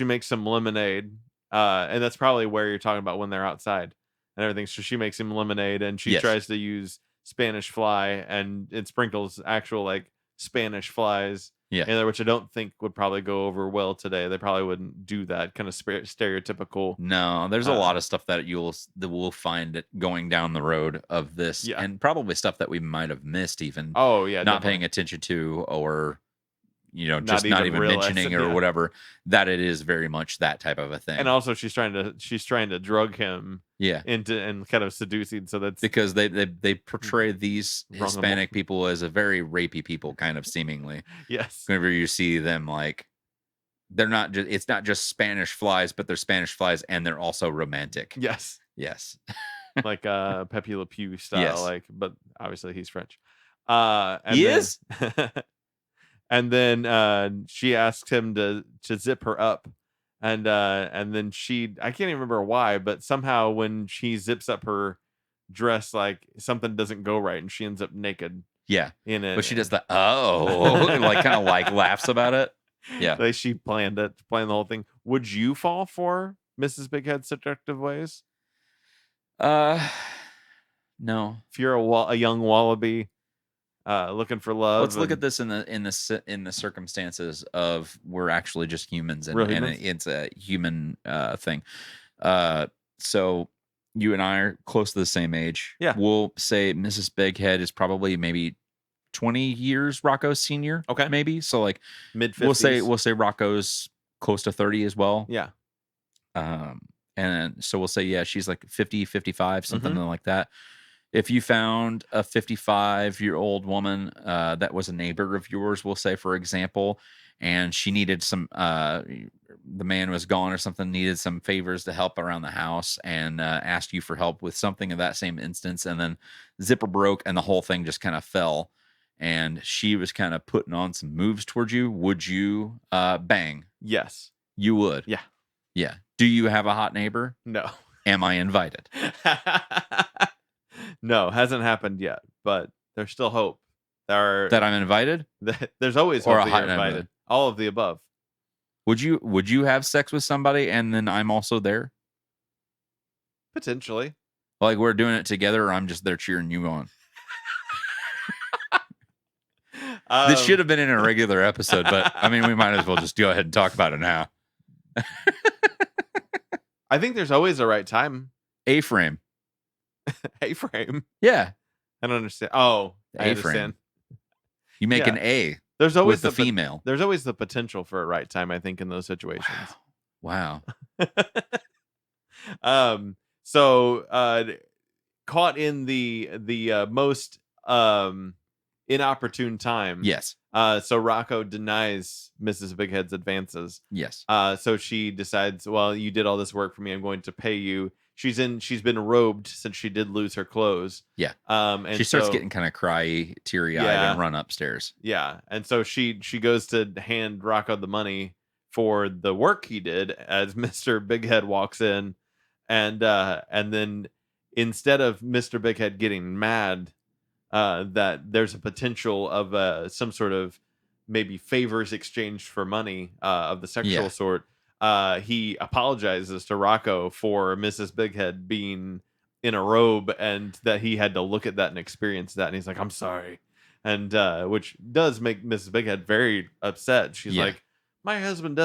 makes some lemonade. And that's probably where you're talking about when they're outside and everything. So she makes him lemonade, and she tries to use Spanish fly, and it sprinkles actual like Spanish flies in there, which I don't think would probably go over well today. They probably wouldn't do that kind of stereotypical. No, there's a lot of stuff that we'll find it going down the road of this, and probably stuff that we might have missed even. Oh yeah, not paying attention to, or just not even mentioning or whatever, that it is very much that type of a thing. And also she's trying to drug him into and kind of seducing, so that's because they portray these Hispanic people as a very rapey people, kind of seemingly. Yes. Whenever you see them, like they're not just, it's not just Spanish flies, but they're Spanish flies and they're also romantic. Yes. Yes. Like Pepe Le Pew style, like, but obviously he's French. He is. And then she asks him to zip her up, and then I can't even remember why, but somehow when she zips up her dress, like something doesn't go right, and she ends up naked. Yeah, in it. But she does the like kind of like laughs about it. Yeah, like she planned the whole thing. Would you fall for Mrs. Big Head's seductive ways? No. If you're a young wallaby. Looking for love. Let's look at this in the circumstances of we're actually just humans, and it's a human thing. So you and I are close to the same age. Yeah, we'll say Mrs. Bighead is probably maybe 20 years Rocco's senior. Okay, maybe so like mid-50s. We'll say Rocco's close to 30 as well. Yeah. And so we'll say she's like 50, 55, something like that. If you found a 55-year-old woman that was a neighbor of yours, we'll say, for example, and she needed some, the man was gone or something, needed some favors to help around the house, and asked you for help with something of that same instance, and then zipper broke and the whole thing just kind of fell, and she was kind of putting on some moves towards you, would you bang? Yes. You would? Yeah. Yeah. Do you have a hot neighbor? No. Am I invited? No, hasn't happened yet, but there's still hope. That I'm invited? There's always hope that you're invited. All of the above. Would you have sex with somebody and then I'm also there? Potentially. Like we're doing it together, or I'm just there cheering you on? This should have been in a regular episode, but I mean, we might as well just go ahead and talk about it now. I think there's always a right time. A-frame. A-frame. Yeah. I don't understand. Oh, I understand. You make an A. There's always the female. There's always the potential for a right time, I think, in those situations. Wow. So caught in the most inopportune time. Yes. So Rocko denies Mrs. Bighead's advances. Yes. So she decides, well, you did all this work for me. I'm going to pay you. She's been robed since she did lose her clothes. Yeah. And she starts getting kind of cry, teary-eyed, and run upstairs. Yeah. And so she goes to hand Rocko the money for the work he did as Mr. Bighead walks in. And then instead of Mr. Bighead getting mad that there's a potential of some sort of maybe favors exchanged for money of the sexual sort, he apologizes to Rocko for Mrs. Bighead being in a robe and that he had to look at that and experience that. And he's like, I'm sorry. And which does make Mrs. Bighead very upset. She's like, my husband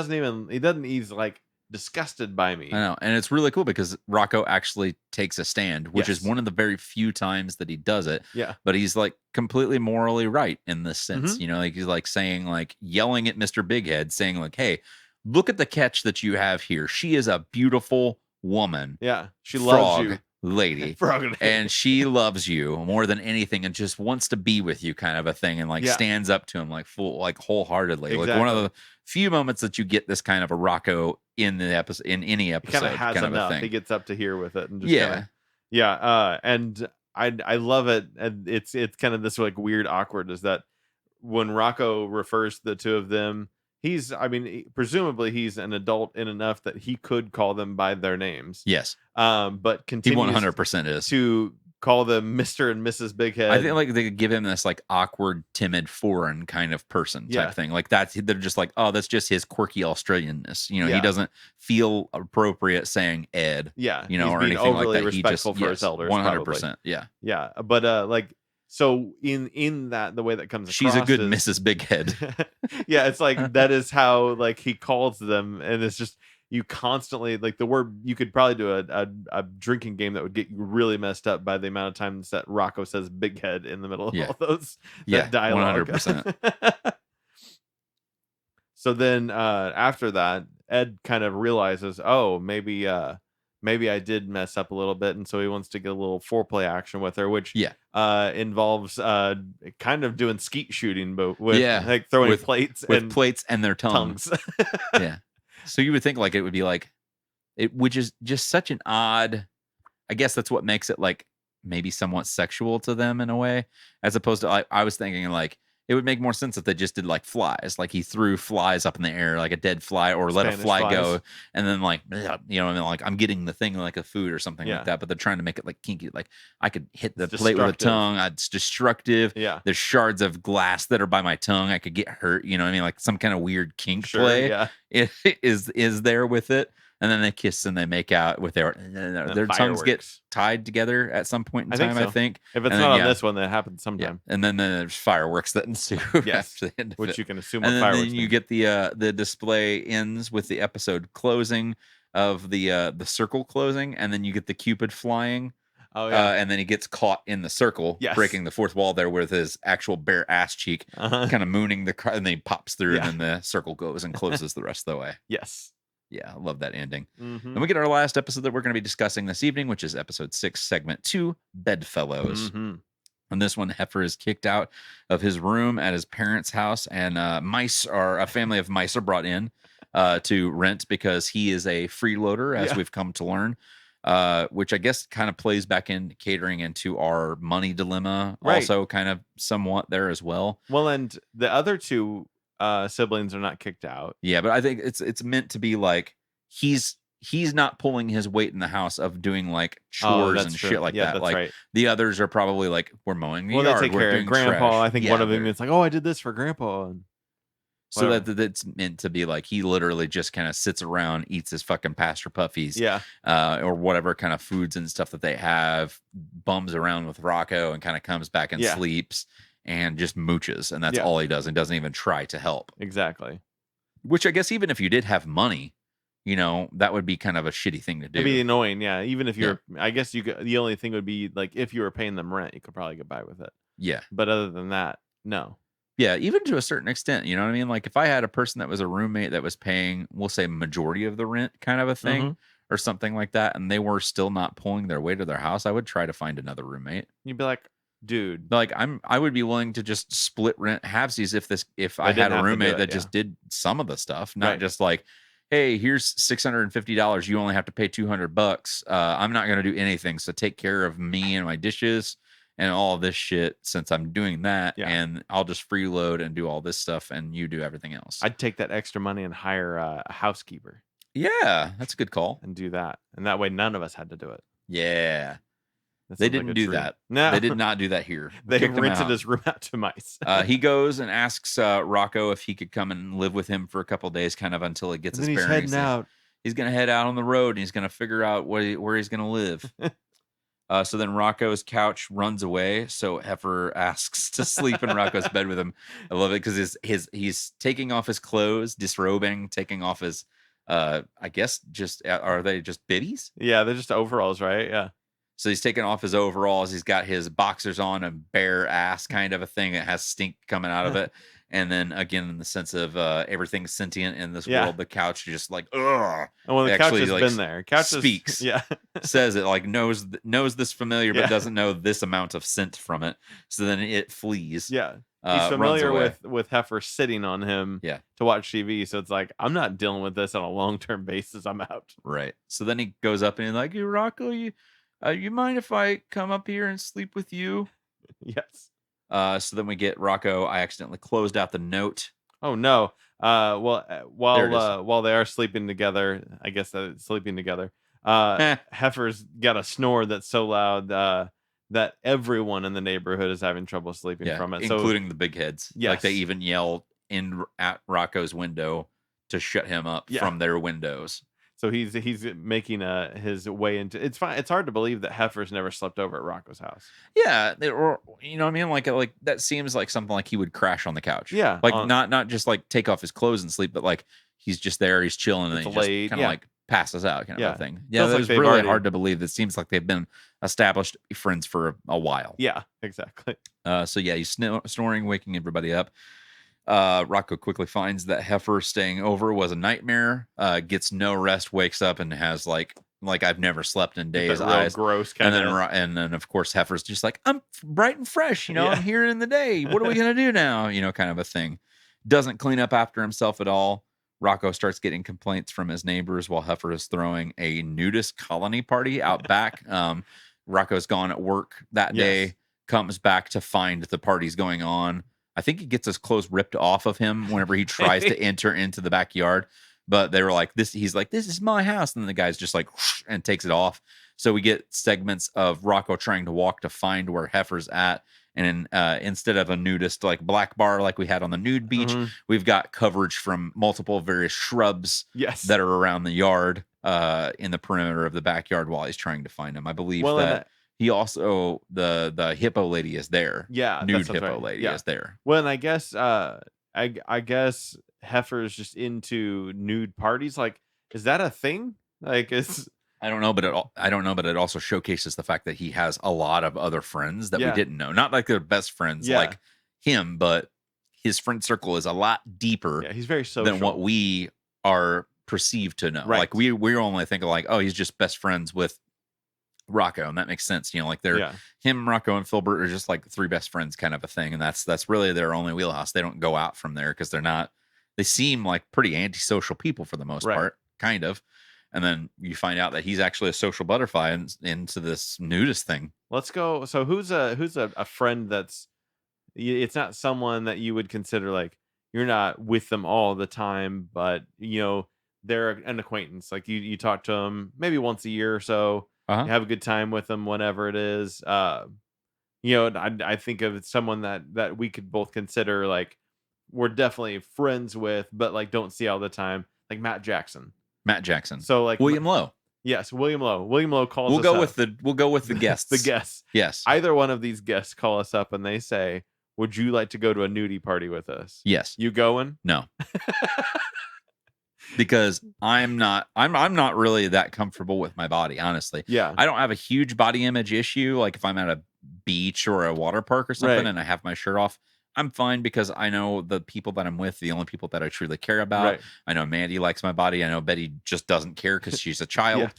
he's like disgusted by me. I know. And it's really cool because Rocko actually takes a stand, which is one of the very few times that he does it. Yeah. But he's like completely morally right in this sense. Mm-hmm. You know, like he's like saying, like yelling at Mr. Bighead, saying like, hey, look at the catch that you have here. She is a beautiful woman. Yeah. She loves you. Lady. And she loves you more than anything and just wants to be with you, kind of a thing, and like stands up to him like wholeheartedly. Exactly. Like one of the few moments that you get this kind of a Rocko in the episode, in any episode. He kind of has enough. He gets up to here with it and just and I love it. And it's kind of this like weird awkward is that when Rocko refers to the two of them, presumably he's an adult in enough that he could call them by their names. Yes. But continues he 100% is to call them Mr. and Mrs. Bighead. I think like they could give him this like awkward, timid, foreign kind of person type thing. Like they're just like, oh, that's just his quirky Australianness. You know, he doesn't feel appropriate saying Ed. Yeah. You know, or anything like that. Respectful for his elders. 100%. Probably. Yeah. Yeah. But like, so in that, the way that comes across, she's a good Mrs. Bighead. Yeah, it's like that is how like he calls them, and it's just you constantly like the word. You could probably do a drinking game that would get you really messed up by the amount of times that Rocko says "bighead" in the middle of all those dialogue. 100%. So then after that, Ed kind of realizes, oh, maybe I did mess up a little bit, and so he wants to get a little foreplay action with her, which involves kind of doing skeet shooting, but with like throwing plates and their tongues. Yeah. So you would think like it would be like which is just such an odd. I guess that's what makes it like maybe somewhat sexual to them in a way, as opposed to I was thinking like. It would make more sense if they just did like flies, like he threw flies up in the air, like a dead fly, or let a fly go, and then like, you know, I mean, like I'm getting the thing like a food or something like that. But they're trying to make it like kinky, like I could hit the plate with a tongue. It's destructive. Yeah, there's shards of glass that are by my tongue. I could get hurt. You know what I mean? Like some kind of weird kink play. Yeah, it is there with it. And then they kiss and they make out with their tongues get tied together at some point in time, I think. If it's not on this one, that happens sometime. Yeah. And then there's fireworks that ensue. Yes, after the end of which it. you can assume and are fireworks. And then you get the display ends with the episode closing of the circle closing, and then you get the Cupid flying. Oh yeah. And then he gets caught in the circle, breaking the fourth wall there with his actual bare ass cheek, kind of mooning the car, and then he pops through, and then the circle goes and closes the rest of the way. Yes. Yeah, I love that ending. And we get our last episode that we're going to be discussing this evening, which is episode 6, segment 2, Bedfellows. And this one, Heifer is kicked out of his room at his parents' house, and a family of mice are brought in to rent because he is a freeloader, as we've come to learn, which I guess kind of plays back in catering into our money dilemma, also kind of somewhat there as well. Well, and the other two siblings are not kicked out. Yeah, but I think it's meant to be like he's not pulling his weight in the house of doing like chores and shit like that. Like the others are probably like, we're mowing the yard, they take care of Grandpa. Trash. I think one of them is like, oh, I did this for Grandpa. And so that's meant to be like he literally just kind of sits around, eats his fucking Pastor Puffies, or whatever kind of foods and stuff that they have, bums around with Rocko, and kind of comes back and sleeps. And just mooches, and that's all he does, and doesn't even try to help. Exactly. Which I guess even if you did have money, you know, that would be kind of a shitty thing to do. It'd be annoying, yeah. Even if you're, I guess the only thing would be like if you were paying them rent, you could probably get by with it. Yeah. But other than that, no. Yeah, even to a certain extent, you know what I mean? Like if I had a person that was a roommate that was paying, we'll say majority of the rent kind of a thing, or something like that, and they were still not pulling their weight to their house, I would try to find another roommate. You'd be like, dude. Like I would be willing to just split rent halvesies if I They didn't had a have to do roommate it, that yeah. just did some of the stuff, not Right. just like, hey, here's $650. You only have to pay $200. I'm not gonna do anything, so take care of me and my dishes and all of this shit since I'm doing that, Yeah. and I'll just freeload and do all this stuff, and you do everything else. I'd take that extra money and hire a housekeeper Yeah, that's a good call. and do that, and that way none of us had to do it. Yeah, That they sounds like didn't a do dream. that. No, They did not do that here. We they kicked him rented out. his room out to mice. He goes and asks Rocko if he could come and live with him for a couple days, kind of until he gets And his then he's bearings. heading out. He's going to head out on the road and he's going to figure out where he's going to live. So then Rocco's couch runs away. So Heifer asks to sleep in Rocco's bed with him. I love it because he's taking off his clothes, disrobing, taking off his, I guess, are they just bibbies? Yeah, they're just overalls, right? Yeah. So he's taking off his overalls. He's got his boxers on, a bare ass kind of a thing that has stink coming out of it. And then again, in the sense of everything's sentient in this world, the couch is just like, ugh. And when the couch has like, been there, couch speaks, yeah, says it, like knows this familiar, but doesn't know this amount of scent from it. So then it flees. Yeah, he's familiar with Heifer sitting on him. Yeah. To watch TV. So it's like, I'm not dealing with this on a long-term basis. I'm out. Right. So then he goes up and he's like, hey, Rocko, you mind if I come up here and sleep with you? Yes. So then we get Rocko. I accidentally closed out the note. Oh no. While they are sleeping together, I guess that it's sleeping together. Heifer's got a snore that's so loud that everyone in the neighborhood is having trouble sleeping from it, including the big heads. Yes. Like they even yell at Rocco's window to shut him up from their windows. So he's making his way into. It's fine. It's hard to believe that Heifer's never slept over at Rocco's house. Yeah, or you know what I mean. Like that seems like something like he would crash on the couch. Yeah, like not just like take off his clothes and sleep, but like he's just there, he's chilling, and then he just kind of like passes out, kind of a thing. Yeah, it's like really hard to believe. It seems like they've been established friends for a while. Yeah, exactly. So yeah, he's snoring, waking everybody up. Rocko quickly finds that Heifer staying over was a nightmare, gets no rest, wakes up and has like I've never slept in days eyes. Gross kind of. And then of course Heifer's just like, I'm bright and fresh, I'm here in the day. What are we going to do now? Kind of a thing. Doesn't clean up after himself at all. Rocko starts getting complaints from his neighbors while Heifer is throwing a nudist colony party out back. Rocco's gone at work that day, comes back to find the party's going on. I think he gets his clothes ripped off of him whenever he tries to enter into the backyard. But they were like, he's like, this is my house. And then the guy's just like, whoosh, and takes it off. So we get segments of Rocko trying to walk to find where Heifer's at. And instead of a nudist like black bar like we had on the nude beach, we've got coverage from multiple various shrubs that are around the yard in the perimeter of the backyard while he's trying to find him. I believe that he also the hippo lady is there. Yeah, nude hippo lady is there. Well, and I guess I guess Heifer's just into nude parties. Like, is that a thing? Like, I don't know, but it also showcases the fact that he has a lot of other friends that we didn't know. Not like they're best friends like him, but his friend circle is a lot deeper. Yeah, he's very social than what we are perceived to know. Right. Like we're only thinking like, oh, he's just best friends with Rocko, and that makes sense. Like they're him, Rocko, and Filbert are just like three best friends kind of a thing, and that's really their only wheelhouse. They don't go out from there because they seem like pretty antisocial people for the most part, kind of. And then you find out that he's actually a social butterfly into this nudist thing. Let's go. So who's a friend that's, it's not someone that you would consider like you're not with them all the time, but they're an acquaintance. Like you talk to them maybe once a year or so. You have a good time with them whenever it is. I think of someone that we could both consider like we're definitely friends with, but like don't see all the time. Like Matt Jackson. So like William Lowe. Yes, William Lowe. William Lowe calls we'll us go up. with the guests. The guests. Yes. Either one of these guests call us up and they say, would you like to go to a nudie party with us? Yes. You going? No. Because I'm not really that comfortable with my body, honestly. Yeah. I don't have a huge body image issue. Like if I'm at a beach or a water park or something and I have my shirt off, I'm fine because I know the people that I'm with, the only people that I truly care about. I know Mandy likes my body. I know Betty just doesn't care because she's a child.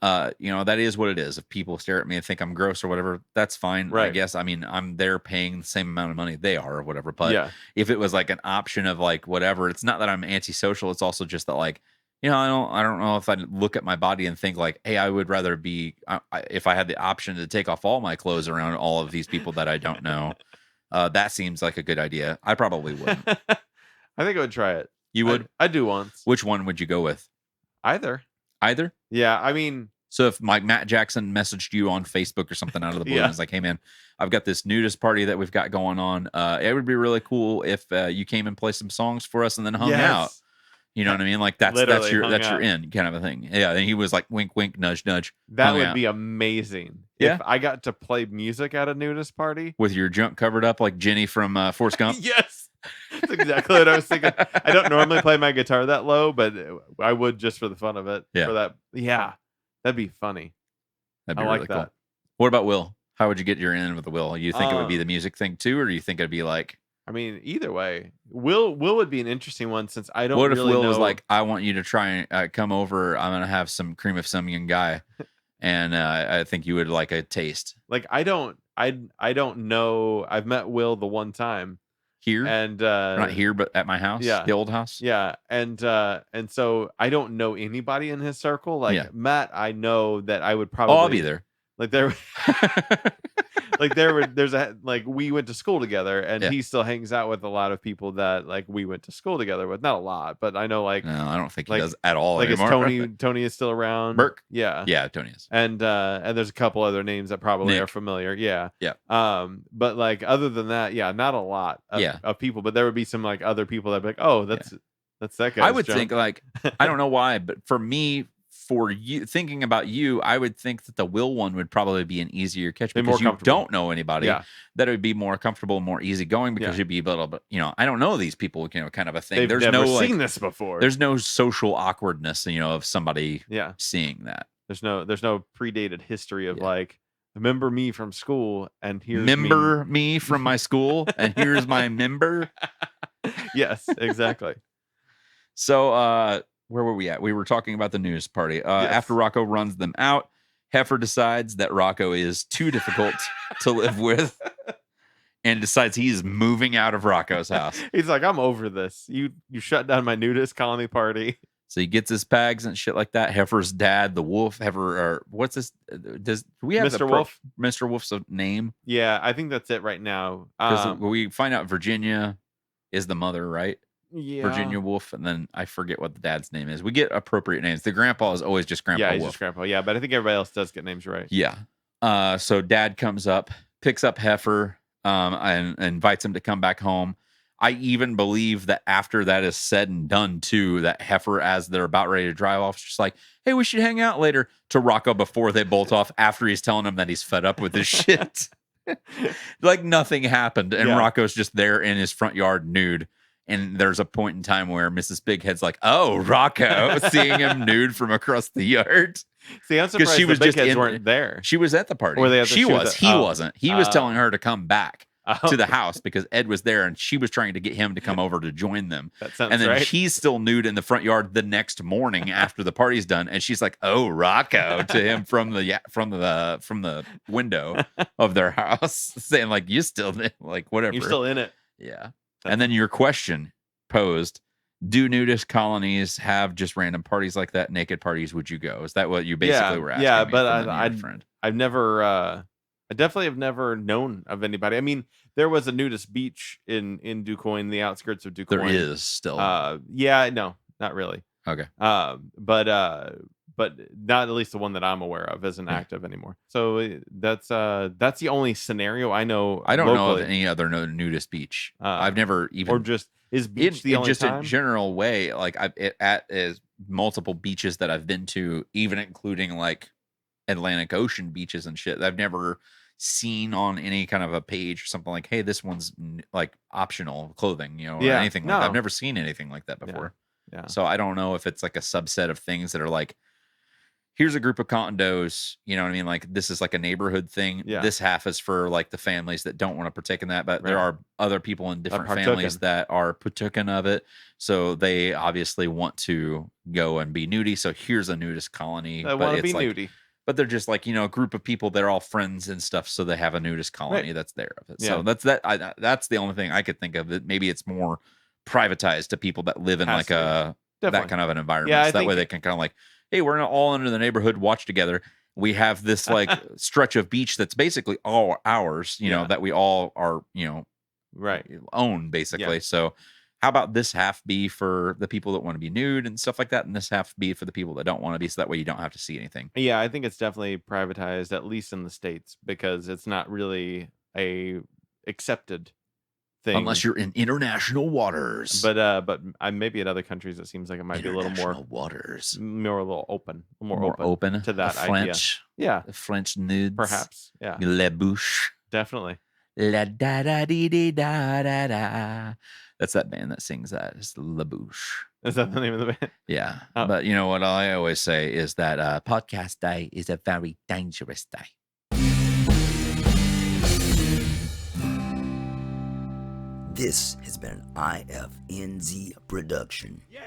that is what it is. If people stare at me and think I'm gross or whatever, that's fine. I Right. guess. I mean, I'm there paying the same amount of money they are or whatever. But Yeah. if it was like an option of like whatever, it's not that I'm antisocial. It's also just that like, I don't know if I look at my body and think like, hey, I would rather be if I had the option to take off all my clothes around all of these people that I don't know. That seems like a good idea. I probably wouldn't. I think I would try it. You would? I do once. Which one would you go with? Either. Yeah, I mean, so if Matt Jackson messaged you on Facebook or something out of the blue and was like, hey man, I've got this nudist party that we've got going on. It would be really cool if you came and played some songs for us and then hung out. You know what I mean? Like that's your in kind of a thing. Yeah. And he was like, wink, wink, nudge, nudge. That would be amazing. Yeah. If I got to play music at a nudist party with your junk covered up like Jenny from Forrest Gump. Yes. That's exactly what I was thinking. I don't normally play my guitar that low, but I would just for the fun of it. Yeah. For that. Yeah. That'd be funny. That'd be really cool. What about Will? How would you get your in with the Will? You think it would be the music thing too, or do you think it'd be like? I mean, either way, Will would be an interesting one since I don't. What if really Will know... was like, I want you to try and come over. I'm gonna have some cream of some young guy, and I think you would like a taste. Like I don't know. I've met Will the one time. Here and not here, but at my house, the old house. Yeah, and so I don't know anybody in his circle. Like Matt, I know that I would probably. Oh, I'll be there. Like there, we went to school together, and he still hangs out with a lot of people that like we went to school together with. Not a lot, but I know like. No, I don't think he does at all. Like anymore. is Tony is still around. Burke. Yeah, Tony is. And there's a couple other names that probably are familiar. Yeah. But like other than that, not a lot of people. But there would be some like other people that'd be like, oh, that's that guy. I would think like I don't know why, but for me. For you thinking about you, I would think that the Will one would probably be an easier catch because you don't know anybody. That it would be more comfortable, more easygoing because you'd be able to, I don't know these people, kind of a thing. There's never seen this before. There's no social awkwardness, of somebody seeing that. There's no predated history of like, remember me from school and here's me from my school and here's my member. Yes, exactly. So, where were we at? We were talking about the news party. After Rocko runs them out, Heifer decides that Rocko is too difficult to live with and decides he's moving out of Rocko's house. He's like, I'm over this. You shut down my nudist colony party. So he gets his bags and shit like that. Heifer's dad, the wolf, or what's this? Do we have Mr. Wolf? Mr. Wolf's name? Yeah, I think that's it right now. We find out Virginia is the mother, right? Yeah. Virginia Wolf, and then I forget what the dad's name is. We get appropriate names. The grandpa is always just Grandpa Wolf. Yeah, he's just Grandpa. Yeah, but I think everybody else does get names right. Yeah. So dad comes up, picks up Heifer, and invites him to come back home. I even believe that after that is said and done, too, that Heifer, as they're about ready to drive off, is just like, hey, we should hang out later, to Rocko before they bolt off after he's telling him that he's fed up with this shit. Like nothing happened. And Rocco's just there in his front yard nude. And there's a point in time where Mrs. Bighead's like, "Oh, Rocko," seeing him nude from across the yard. See, I'm surprised the Big Heads weren't there. She was at the party. She was. He wasn't. He was telling her to come back to the house because Ed was there, and she was trying to get him to come over to join them. That sounds and then right. he's still nude in the front yard the next morning after the party's done, and she's like, "Oh, Rocko," to him from the window of their house, saying like, "You still like whatever? You're still in it." Yeah. And then your question posed, do nudist colonies have just random parties like that, naked parties? Would you go? Is that what you basically were asking? Yeah, me but I've never, I definitely have never known of anybody. I mean, there was a nudist beach in DuQuoin, the outskirts of DuQuoin. There is still. No, not really. Okay. But not at least the one that I'm aware of isn't active anymore. So that's the only scenario I know. I don't locally. know of any other nudist beach. I've never even, or just is beach the only just time? A general way. Like at multiple beaches that I've been to, even including like Atlantic Ocean beaches and shit. I've never seen on any kind of a page or something like, hey, this one's like optional clothing, or anything like that. I've never seen anything like that before. Yeah. So I don't know if it's like a subset of things that are like here's a group of condos, you know what I mean? Like, this is like a neighborhood thing. Yeah. This half is for like the families that don't want to partake in that, but there Right. are other people in different partook families in. that are partaken of it. So they obviously want to go and be nudie. So here's a nudist colony. I but want to it's be like, nudie. but they're just like, you know, a group of people. They're all friends and stuff. So they have a nudist colony that's there of it. Yeah. So that's the only thing I could think of. That maybe it's more privatized to people that live in Has like to be. that Definitely. kind of an environment. Yeah, I so that way think- they can kind of like, hey, we're all under the neighborhood watch together. We have this like stretch of beach that's basically all ours, you know, that we all are, you know, right, own basically. Yeah. So how about this half be for the people that want to be nude and stuff like that, and this half be for the people that don't want to be, so that way you don't have to see anything. Yeah, I think it's definitely privatized, at least in the States, because it's not really a accepted thing. Unless you're in international waters. But maybe in other countries it seems like it might be a little more waters. More a little open. More open to that French, idea. Yeah. The French nudes. Perhaps. Yeah. La bouche. Definitely. La da da dee dee da da da. That's that band that sings that. It's La Bouche. Is that the name of the band? Yeah. Oh. But you know what I always say is that podcast day is a very dangerous day. This has been an IFNZ production. Yeah.